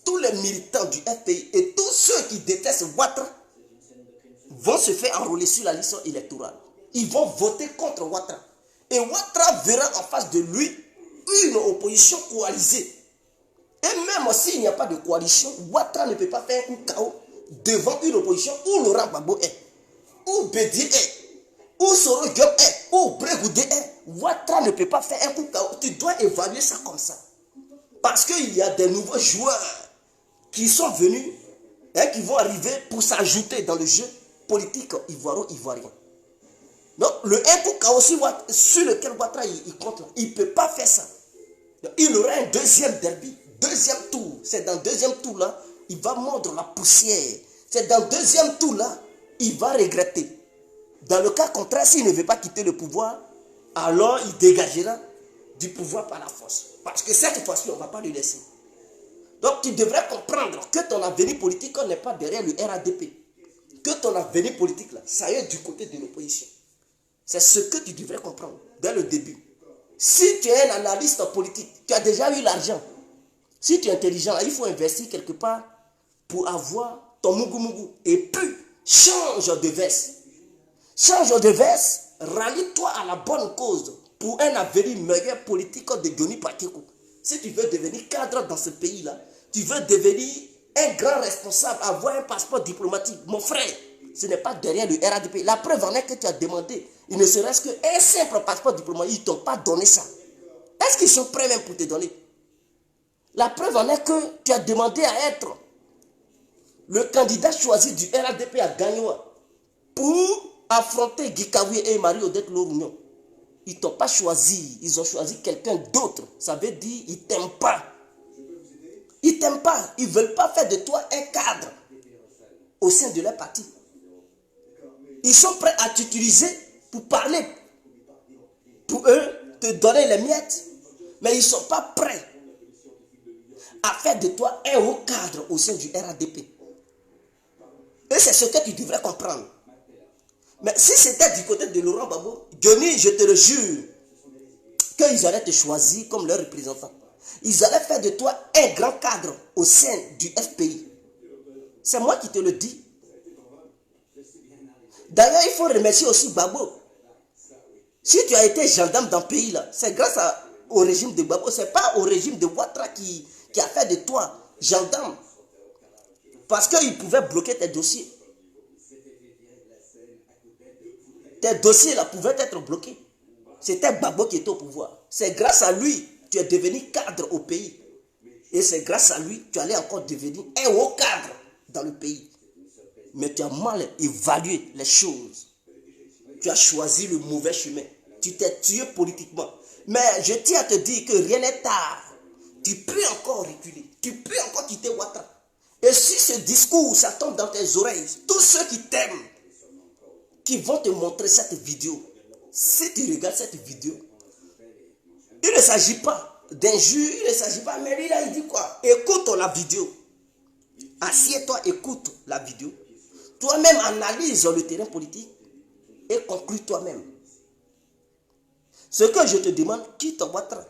tous les militants du FPI et tous ceux qui détestent Ouattara vont se faire enrôler sur la liste électorale. Ils vont voter contre Ouattara. Et Ouattara verra en face de lui une opposition coalisée. Et même s'il n'y a pas de coalition, Ouattara ne peut pas faire un chaos devant une opposition où Laurent Gbagbo est, où Bédié est, où Soro Diop est, où Brégoudé est. Ouattara ne peut pas faire un coup chaos. Tu dois évaluer ça comme ça. Parce qu'il y a des nouveaux joueurs qui sont venus et qui vont arriver pour s'ajouter dans le jeu politique ivoiro-ivoirien. Donc, le coup aussi sur lequel Ouattara il compte, il ne peut pas faire ça. Donc, il aura un deuxième derby, deuxième tour. C'est dans le deuxième tour là, il va mordre la poussière. C'est dans le deuxième tour là, il va regretter. Dans le cas contraire, s'il ne veut pas quitter le pouvoir, alors il dégagera du pouvoir par la force. Parce que cette fois-ci, on ne va pas le laisser. Donc tu devrais comprendre que ton avenir politique n'est pas derrière le RADP. Que ton avenir politique, là, ça y est du côté de l'opposition. C'est ce que tu devrais comprendre dès le début. Si tu es un analyste politique, tu as déjà eu l'argent. Si tu es intelligent, il faut investir quelque part pour avoir ton mougou. Et puis, change de veste. Change de veste, rallie-toi à la bonne cause pour un avenir meilleur politique de Johnny Pacheco. Si tu veux devenir cadre dans ce pays-là, tu veux devenir un grand responsable, avoir un passeport diplomatique, mon frère, ce n'est pas derrière le RADP. La preuve en est que tu as demandé, il ne serait-ce qu'un simple passeport diplomatique, ils ne t'ont pas donné ça. Est-ce qu'ils sont prêts même pour te donner? La preuve en est que tu as demandé à être le candidat choisi du RADP à Gagnoa pour affronter Guy Kawi et Marie-Odette Lorounion. Ils ne t'ont pas choisi, ils ont choisi quelqu'un d'autre. Ça veut dire qu'ils ne t'aiment pas. Ils ne t'aiment pas, ils ne veulent pas faire de toi un cadre au sein de leur parti. Ils sont prêts à t'utiliser pour parler. Pour eux, te donner les miettes. Mais ils ne sont pas prêts à faire de toi un haut cadre au sein du RADP. Et c'est ce que tu devrais comprendre. Mais si c'était du côté de Laurent Gbagbo, Johnny, je te le jure, qu'ils allaient te choisir comme leur représentant. Ils allaient faire de toi un grand cadre au sein du FPI. C'est moi qui te le dis. D'ailleurs, il faut remercier aussi Gbagbo. Si tu as été gendarme dans le pays, là, c'est grâce au régime de Gbagbo. Ce n'est pas au régime de Ouattara qui a fait de toi gendarme. Parce qu'il pouvait bloquer tes dossiers. Tes dossiers là pouvaient être bloqués. C'était Gbagbo qui était au pouvoir. C'est grâce à lui tu es devenu cadre au pays. Et c'est grâce à lui tu allais encore devenir un haut cadre dans le pays. Mais tu as mal évalué les choses. Tu as choisi le mauvais chemin. Tu t'es tué politiquement. Mais je tiens à te dire que rien n'est tard. Tu peux encore reculer. Tu peux encore quitter Ouattara. Et si ce discours, ça tombe dans tes oreilles, tous ceux qui t'aiment, qui vont te montrer cette vidéo, si tu regardes cette vidéo, il ne s'agit pas d'injure, il ne s'agit pas, mais lui là, il dit quoi? Écoute la vidéo. Assieds-toi, écoute la vidéo. Toi-même, analyse le terrain politique et conclue toi-même. Ce que je te demande, quitte Ouattara.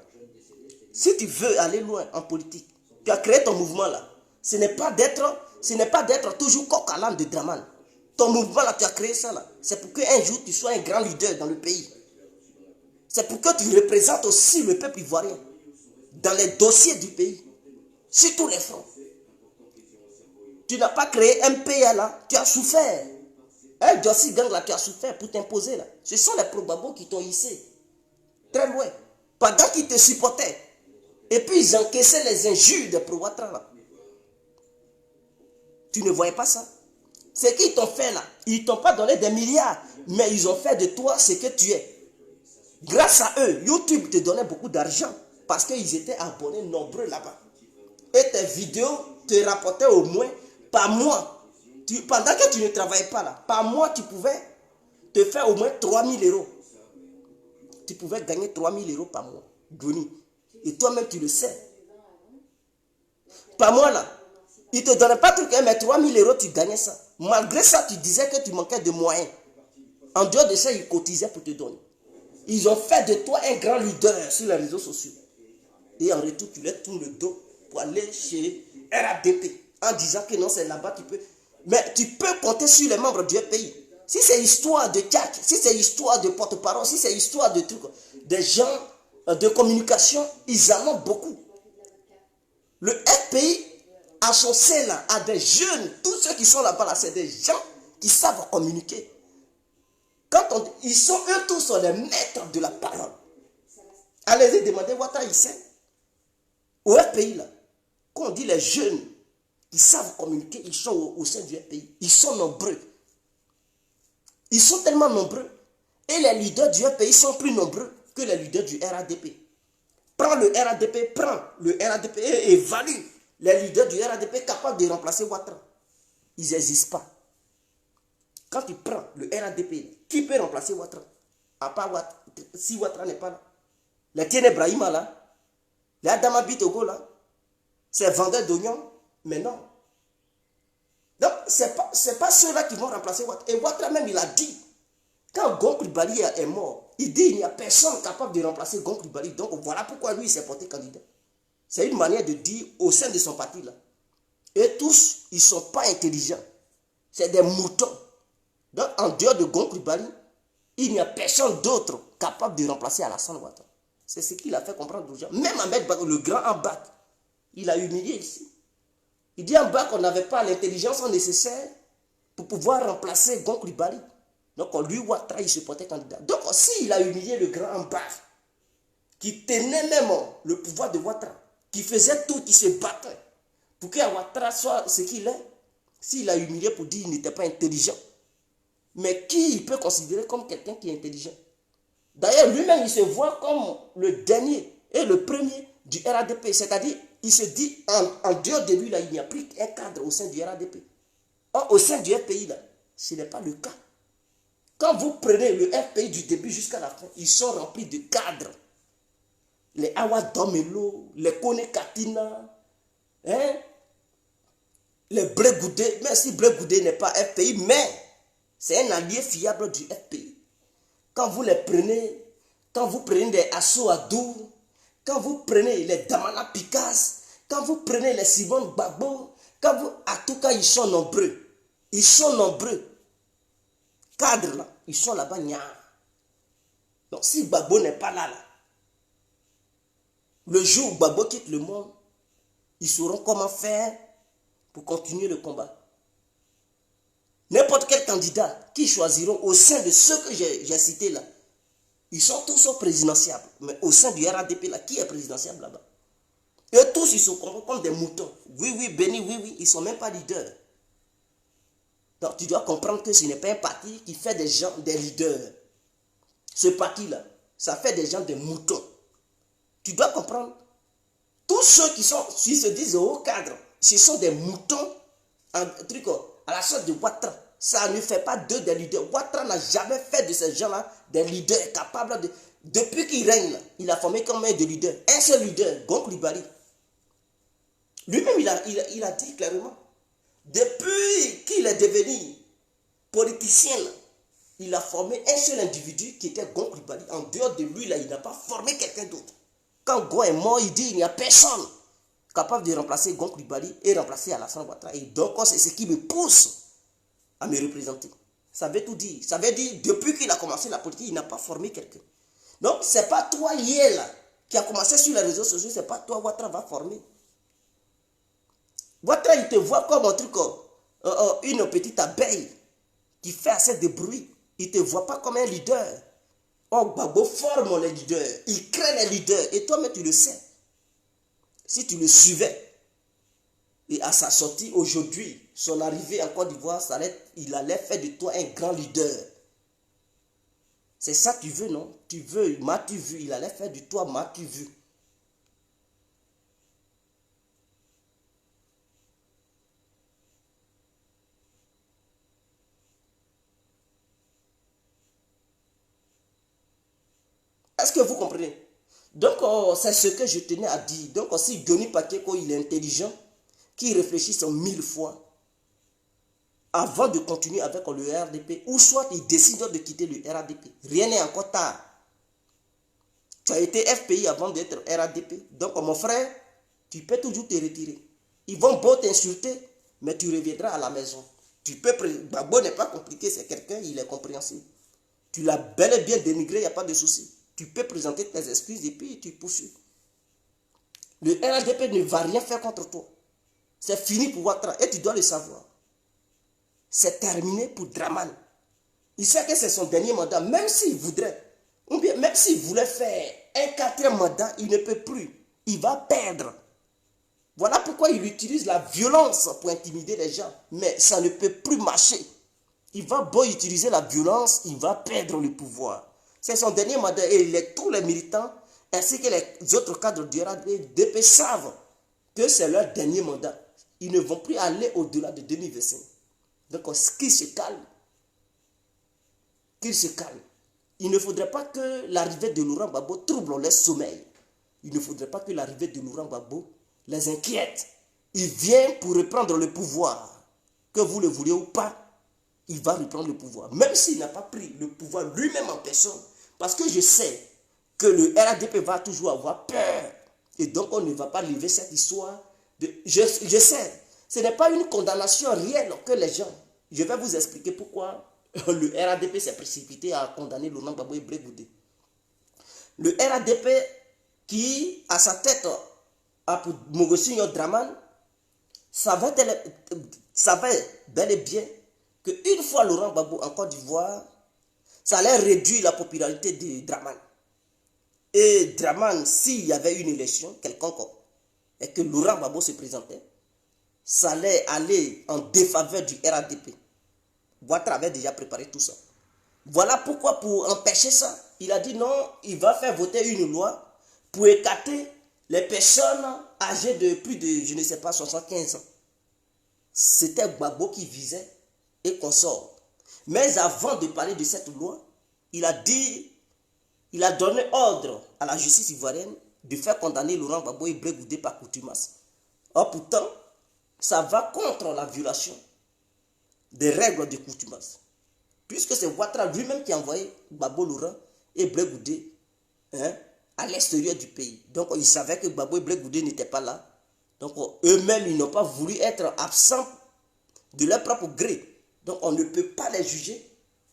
Si tu veux aller loin en politique, tu as créé ton mouvement là. Ce n'est pas d'être toujours coq à l'âne de Draman. Ton mouvement là, tu as créé ça là. C'est pour qu'un jour tu sois un grand leader dans le pays. C'est pour que tu représentes aussi le peuple ivoirien dans les dossiers du pays, sur tous les fronts. Tu n'as pas créé un pays là, tu as souffert. Un dossier gang là, tu as souffert pour t'imposer là. Ce sont les probabos qui t'ont hissé. Très loin. Pendant qu'ils te supportaient. Et puis ils encaissaient les injures de Pro-Watra là. Tu ne voyais pas ça? Ce qu'ils t'ont fait là, ils ne t'ont pas donné des milliards, mais ils ont fait de toi ce que tu es. Grâce à eux, YouTube te donnait beaucoup d'argent parce qu'ils étaient abonnés nombreux là-bas. Et tes vidéos te rapportaient au moins par mois. Pendant que tu ne travaillais pas là, par mois tu pouvais te faire au moins 3 000 euros. Tu pouvais gagner 3 000 euros par mois. Johnny. Et toi-même tu le sais. Par mois là, ils ne te donnaient pas tout, mais 3 000 euros tu gagnais ça. Malgré ça, tu disais que tu manquais de moyens. En dehors de ça, ils cotisaient pour te donner. Ils ont fait de toi un grand leader sur les réseaux sociaux. Et en retour, tu leur tournes le dos pour aller chez RADP en disant que non, c'est là-bas tu peux. Mais tu peux compter sur les membres du FPI. Si c'est histoire de tchatch, si c'est histoire de porte-parole, si c'est histoire de trucs, des gens de communication, ils en ont beaucoup. Le FPI, à son sein là, à des jeunes, tous ceux qui sont là-bas, là, c'est des gens qui savent communiquer. Ils sont eux tous sont les maîtres de la parole. Allez-y demander Ouattara ici. Au FPI là, quand on dit les jeunes qui savent communiquer, ils sont au sein du FPI. Ils sont nombreux. Ils sont tellement nombreux. Et les leaders du FPI sont plus nombreux que les leaders du RADP. Prends le RADP et évalue les leaders du RADP capables de remplacer Ouattara. Ils n'existent pas. Quand tu prends le RADP, qui peut remplacer Ouattara? À part Ouattara, si Ouattara n'est pas là. Les Tiene Brahima là, les Adama Bitogo là, c'est vendeurs d'oignons, mais non. Donc, ce n'est pas ceux-là qui vont remplacer Ouattara. Et Ouattara même, il a dit, quand Gon Coulibaly est mort, il dit il n'y a personne capable de remplacer Gon Coulibaly. Donc, voilà pourquoi lui, il s'est porté candidat. C'est une manière de dire au sein de son parti là. Et tous, ils ne sont pas intelligents. C'est des moutons. Donc, en dehors de Gon Coulibaly, il n'y a personne d'autre capable de remplacer Alassane Ouattara. C'est ce qu'il a fait comprendre aux gens. Même Ahmed Ba, le grand Ambak, il a humilié ici. Il dit en bas qu'on n'avait pas l'intelligence nécessaire pour pouvoir remplacer Gon Coulibaly. Donc, lui, Ouattara, il se portait candidat. Donc, s'il a humilié le grand Ambak, qui tenait même le pouvoir de Ouattara, qui faisait tout, qui se battait pour que Ouattara soit ce qu'il est, s'il a humilié pour dire qu'il n'était pas intelligent, mais qui il peut considérer comme quelqu'un qui est intelligent? D'ailleurs, lui-même, il se voit comme le dernier et le premier du RADP. C'est-à-dire, il se dit, en dehors de lui, là, il n'y a plus qu'un cadre au sein du RADP. Or, au sein du FPI, là, ce n'est pas le cas. Quand vous prenez le FPI du début jusqu'à la fin, ils sont remplis de cadres. Les Awa Domelo, les Kone Katina, hein? Les Blé Goudé, même si Blé Goudé n'est pas FPI, mais c'est un allié fiable du FPI. Quand vous les prenez, quand vous prenez des Assou Adour, quand vous prenez les Damana Pikas, quand vous prenez les Simone Gbagbo, en tout cas, ils sont nombreux. Ils sont nombreux. Cadres là, ils sont là-bas. Donc si Gbagbo n'est pas là, le jour où Gbagbo quitte le monde, ils sauront comment faire pour continuer le combat. N'importe quel candidat qui choisiront au sein de ceux que j'ai cités là, ils sont tous présidentiables. Mais au sein du RADP là, qui est présidentiable là-bas? Eux tous, ils sont comme des moutons. Oui, Béni, oui, ils ne sont même pas leaders. Donc tu dois comprendre que ce n'est pas un parti qui fait des gens des leaders. Ce parti-là, ça fait des gens des moutons. Tu dois comprendre. Tous ceux qui se disent au haut cadre, ce sont des moutons à la sorte de Ouattara. Ça ne fait pas d'eux des leaders. Ouattara n'a jamais fait de ces gens-là des leaders capables de... Depuis qu'il règne, là, il a formé combien de leaders? Un seul leader, Gon Coulibaly. Lui-même, il a dit clairement. Depuis qu'il est devenu politicien, là, il a formé un seul individu qui était Gon Coulibaly. En dehors de lui, là, il n'a pas formé quelqu'un d'autre. Quand Gon est mort, il dit il n'y a personne capable de remplacer Gon Coulibaly et remplacer Alassane Ouattara. Et donc, c'est ce qui me pousse à me représenter. Ça veut tout dire. Ça veut dire, depuis qu'il a commencé la politique, il n'a pas formé quelqu'un. Donc, ce n'est pas toi, hier, là, qui a commencé sur les réseaux sociaux, ce n'est pas toi, Ouattara va former. Ouattara, il te voit comme un truc, une petite abeille qui fait assez de bruit. Il ne te voit pas comme un leader. Oh, Gbagbo forme les leaders. Il crée les leaders. Et toi-même, tu le sais. Si tu le suivais, et à sa sortie aujourd'hui, son arrivée en Côte d'Ivoire, il allait faire de toi un grand leader. C'est ça que tu veux, non? Tu veux, m'as-tu vu? Il allait faire de toi, m'as-tu vu? Est-ce que vous comprenez? Donc, c'est ce que je tenais à dire. Donc, si Denis Pakeko, il est intelligent, qu'il réfléchisse 1000 fois avant de continuer avec le RDP, ou soit il décide de quitter le RADP. Rien n'est encore tard. Tu as été FPI avant d'être RADP. Donc, mon frère, tu peux toujours te retirer. Ils vont beau t'insulter, mais tu reviendras à la maison. Tu peux. Gbagbo n'est pas compliqué, c'est quelqu'un, il est compréhensible. Tu l'as bel et bien dénigré, il n'y a pas de souci. Tu peux présenter tes excuses et puis tu poursuis. Le RADP ne va rien faire contre toi. C'est fini pour Ouattara et tu dois le savoir. C'est terminé pour Draman. Il sait que c'est son dernier mandat, même s'il voudrait, ou bien même s'il voulait faire un 4e mandat, il ne peut plus. Il va perdre. Voilà pourquoi il utilise la violence pour intimider les gens. Mais ça ne peut plus marcher. Il va beau utiliser la violence, il va perdre le pouvoir. C'est son dernier mandat et tous les militants ainsi que les autres cadres du RADP savent que c'est leur dernier mandat. Ils ne vont plus aller au-delà de 2025. Donc, qu'ils se calment. Qu'ils se calment. Il ne faudrait pas que l'arrivée de Laurent Gbagbo trouble leur sommeil. Il ne faudrait pas que l'arrivée de Laurent Gbagbo les inquiète. Il vient pour reprendre le pouvoir. Que vous le vouliez ou pas, il va reprendre le pouvoir. Même s'il n'a pas pris le pouvoir lui-même en personne. Parce que je sais que le RADP va toujours avoir peur. Et donc on ne va pas lever cette histoire. Je sais, ce n'est pas une condamnation réelle que les gens... Je vais vous expliquer pourquoi le RADP s'est précipité à condamner Laurent Gbagbo et Blé Goudé. Le RADP qui, à sa tête, a pour Mogosigno Draman, savait bel et bien qu'une fois Laurent Gbagbo en Côte d'Ivoire, ça allait réduire la popularité de Draman. Et Draman, s'il y avait une élection quelconque et que Laurent Gbagbo se présentait, ça allait aller en défaveur du RADP. Ouattara avait déjà préparé tout ça. Voilà pourquoi, pour empêcher ça, il a dit non, il va faire voter une loi pour écarter les personnes âgées de plus de, je ne sais pas, 75 ans. C'était Gbagbo qui visait et consort. Mais avant de parler de cette loi, il a donné ordre à la justice ivoirienne de faire condamner Laurent Gbagbo et Blé Goudé par contumace. Or pourtant, ça va contre la violation des règles de contumace. Puisque c'est Ouattara lui-même qui a envoyé Gbagbo, Laurent et Blé Goudé à l'extérieur du pays. Donc ils savaient que Gbagbo et Blé Goudé n'étaient pas là. Donc eux-mêmes, ils n'ont pas voulu être absents de leur propre gré. Donc on ne peut pas les juger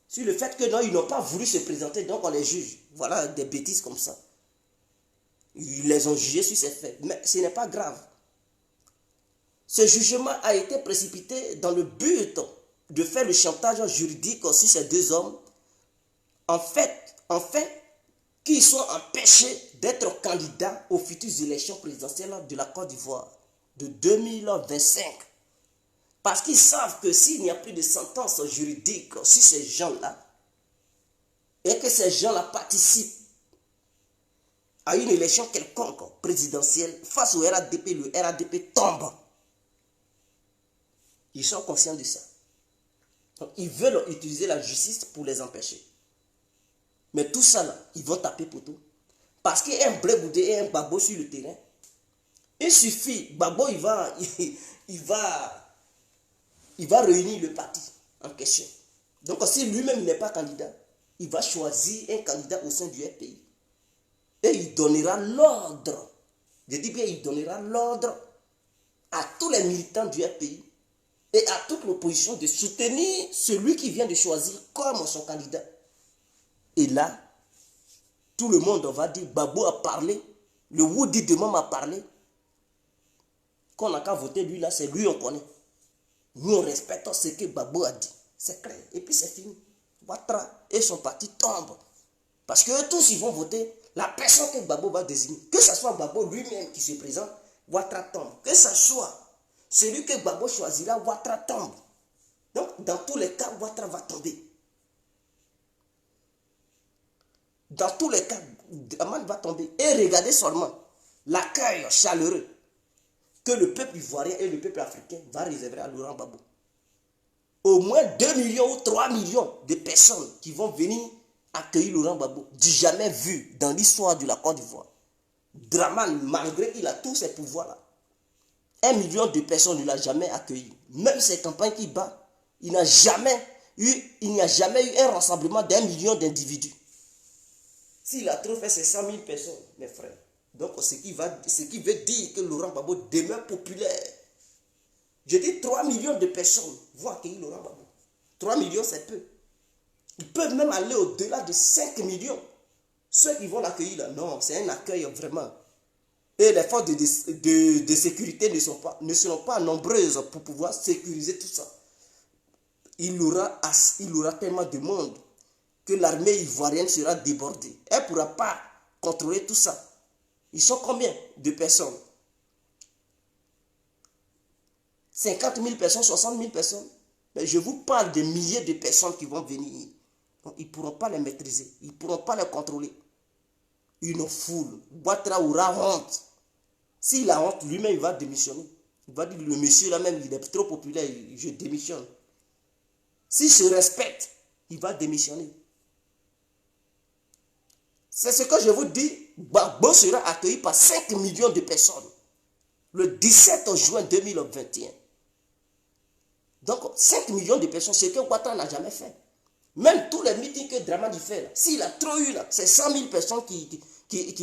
sur le fait que non, ils n'ont pas voulu se présenter, donc on les juge. Voilà des bêtises comme ça. Ils les ont jugés sur ces faits. Mais ce n'est pas grave. Ce jugement a été précipité dans le but de faire le chantage juridique sur ces deux hommes, en fait, qu'ils soient empêchés d'être candidats aux futures élections présidentielles de la Côte d'Ivoire de 2025. Parce qu'ils savent que s'il n'y a plus de sentence juridique sur ces gens-là, et que ces gens-là participent à une élection quelconque présidentielle face au RADP, le RADP tombe. Ils sont conscients de ça. Donc, ils veulent utiliser la justice pour les empêcher. Mais tout ça, là, ils vont taper pour tout. Parce qu'il y a un Blé Goudé et un Gbagbo sur le terrain. Il suffit, Gbagbo, il va réunir le parti en question. Donc, si lui-même n'est pas candidat, il va choisir un candidat au sein du FPI. Et il donnera l'ordre. Je dis bien, il donnera l'ordre à tous les militants du FPI et à toute l'opposition de soutenir celui qui vient de choisir comme son candidat. Et là, tout le monde va dire, Gbagbo a parlé, le Woody de Mam a parlé. Qu'on n'a qu'à voter lui là, c'est lui on connaît. Nous on respecte ce que Gbagbo a dit. C'est clair. Et puis c'est fini. Ouattara et son parti tombent. Parce que eux tous ils vont voter la personne que Gbagbo va désigner. Que ce soit Gbagbo lui-même qui se présente, Ouattara tombe. Que ce soit celui que Gbagbo choisira, Ouattara tombe. Donc dans tous les cas, Ouattara va tomber. Dans tous les cas, Dramane va tomber. Et regardez seulement l'accueil chaleureux que le peuple ivoirien et le peuple africain va réserver à Laurent Gbagbo. Au moins 2 millions ou 3 millions de personnes qui vont venir accueillir Laurent Gbagbo, du jamais vu dans l'histoire de la Côte d'Ivoire. Dramane, malgré qu'il a tous ces pouvoirs-là, 1 million de personnes ne l'a jamais accueilli. Même ces campagnes qui bat, il n'y a jamais eu un rassemblement d'1 million d'individus. S'il a trop fait, c'est 100 000 personnes, mes frères. Donc, ce qui veut dire que Laurent Gbagbo demeure populaire. Je dis 3 millions de personnes vont accueillir Laurent Gbagbo. 3 millions, c'est peu. Ils peuvent même aller au-delà de 5 millions. Ceux qui vont l'accueillir là, non, c'est un accueil vraiment. Et les forces de sécurité ne seront pas nombreuses pour pouvoir sécuriser tout ça. Il aura tellement de monde que l'armée ivoirienne sera débordée. Elle ne pourra pas contrôler tout ça. Ils sont combien de personnes? 50 000 personnes, 60 000 personnes. Mais je vous parle de milliers de personnes qui vont venir. Donc, ils ne pourront pas les maîtriser. Ils ne pourront pas les contrôler. Une foule. Ouattara aura honte. S'il a honte, lui-même, il va démissionner. Il va dire, le monsieur là-même, il est trop populaire, je démissionne. S'il se respecte, il va démissionner. C'est ce que je vous dis. Gbagbo sera accueilli par 5 millions de personnes le 17 juin 2021. Donc, 5 millions de personnes, c'est ce que Ouattara n'a jamais fait. Même tous les meetings que Dramane fait, s'il a trop eu là, c'est 100 000 personnes qui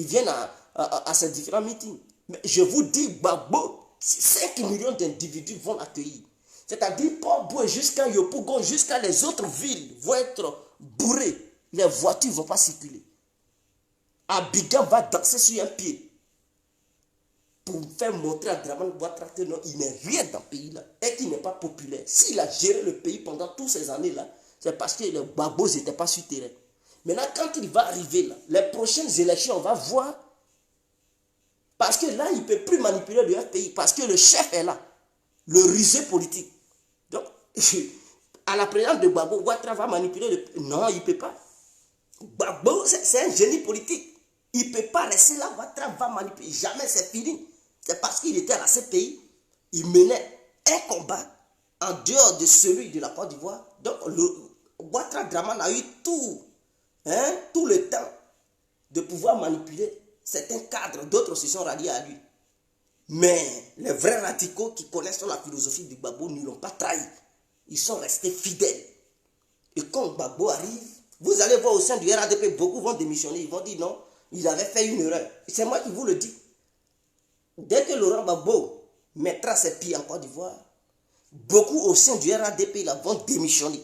viennent à ces différents meetings. Mais je vous dis, Gbagbo, 5 millions d'individus vont l'accueillir. C'est-à-dire, Port-Boué jusqu'à Yopougon, jusqu'à les autres villes vont être bourrées. Les voitures ne vont pas circuler. Abidjan va danser sur un pied pour faire montrer à Dramane Ouattara que non, il n'est rien dans le pays-là et qu'il n'est pas populaire. S'il a géré le pays pendant toutes ces années-là, c'est parce que les Gbagbo n'étaient pas sur terrain. Maintenant, quand il va arriver là, les prochaines élections, on va voir. Parce que là, il ne peut plus manipuler le pays. Parce que le chef est là. Le rusé politique. Donc, à la présence de Gbagbo, Ouattara va manipuler le pays. Non, il ne peut pas. Gbagbo, c'est un génie politique. Il ne peut pas laisser là. Ouattara va manipuler. Jamais, c'est fini. C'est parce qu'il était à ce pays. Il menait un combat en dehors de celui de la Côte d'Ivoire. Donc, Ouattara Dramane a eu tout le temps de pouvoir manipuler certains cadres. D'autres se sont ralliés à lui. Mais les vrais radicaux qui connaissent la philosophie du Gbagbo ne l'ont pas trahi. Ils sont restés fidèles. Et quand Gbagbo arrive, vous allez voir au sein du RADP, beaucoup vont démissionner. Ils vont dire non, ils avaient fait une erreur. C'est moi qui vous le dis. Dès que Laurent Gbagbo mettra ses pieds en Côte d'Ivoire, beaucoup au sein du RADP là, vont démissionner.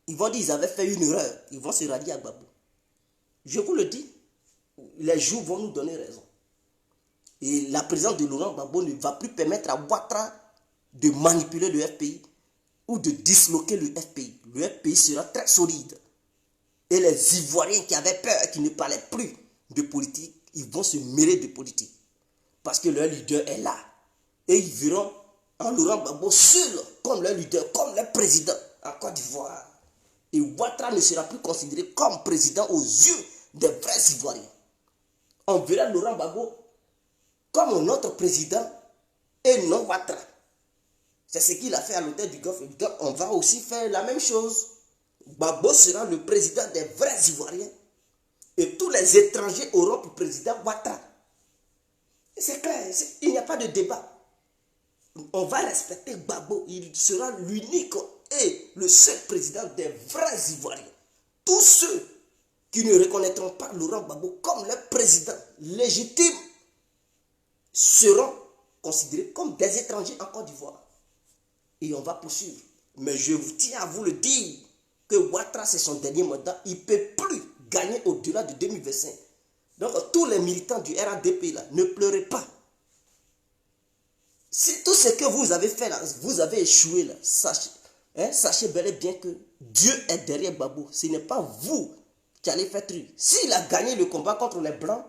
Ils vont dire qu'ils avaient fait une erreur. Ils vont se rallier à Gbagbo. Je vous le dis, les jours vont nous donner raison. Et la présence de Laurent Gbagbo ne va plus permettre à Ouattara de manipuler le FPI ou de disloquer le FPI. Le FPI sera très solide. Et les Ivoiriens qui avaient peur, qui ne parlaient plus de politique, ils vont se mêler de politique. Parce que leur leader est là. Et ils verront en Laurent Gbagbo seul comme leur leader, comme leur président en Côte d'Ivoire. Et Ouattara ne sera plus considéré comme président aux yeux des vrais Ivoiriens. On verra Laurent Gbagbo comme notre président et non Ouattara. C'est ce qu'il a fait à l'hôtel du Golfe. Donc on va aussi faire la même chose. Gbagbo sera le président des vrais Ivoiriens. Et tous les étrangers auront pour président Ouattara. C'est clair, il n'y a pas de débat. On va respecter Gbagbo. Il sera l'unique et le seul président des vrais Ivoiriens. Tous ceux qui ne reconnaîtront pas Laurent Gbagbo comme leur président légitime seront considérés comme des étrangers en Côte d'Ivoire. Et on va poursuivre. Mais je vous tiens à vous le dire que Ouattara, c'est son dernier mandat. Il ne peut plus gagner au-delà de 2025. Donc, tous les militants du RADP, là, ne pleurez pas. Si tout ce que vous avez fait, là, vous avez échoué, là, sachez bel et bien que Dieu est derrière Gbagbo. Ce n'est pas vous qui allez faire truc. S'il a gagné le combat contre les Blancs,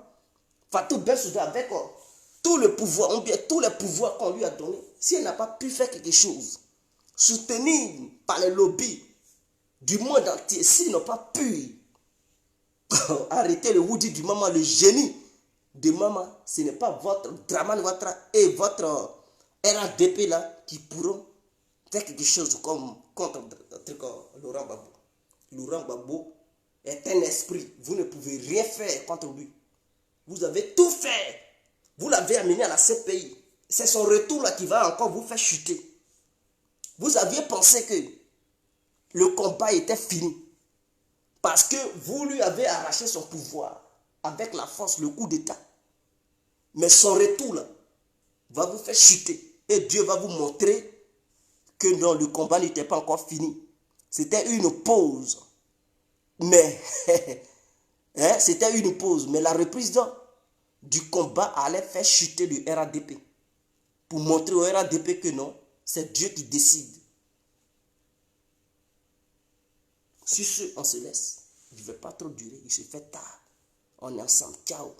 Fatou Bensouda, avec tout le pouvoir, ou bien tous les pouvoirs qu'on lui a donnés, s'il n'a pas pu faire quelque chose, soutenu par les lobbies du monde entier, s'ils n'ont pas pu arrêter le Woody du maman, le génie de maman, ce n'est pas votre Dramane Ouattara et votre RADP là qui pourront faire quelque chose comme contre Laurent Gbagbo. Laurent Gbagbo est un esprit, vous ne pouvez rien faire contre lui. Vous avez tout fait. Vous l'avez amené à la CPI. C'est son retour là qui va encore vous faire chuter. Vous aviez pensé que le combat était fini. Parce que vous lui avez arraché son pouvoir avec la force, le coup d'État. Mais son retour là va vous faire chuter. Et Dieu va vous montrer que non, le combat n'était pas encore fini. C'était une pause. Mais, c'était une pause. Mais la reprise du combat allait faire chuter le RADP. Pour montrer au RADP que non, c'est Dieu qui décide. Sur ce, on se laisse. Il ne va pas trop durer. Il se fait tard. On est ensemble. Ciao.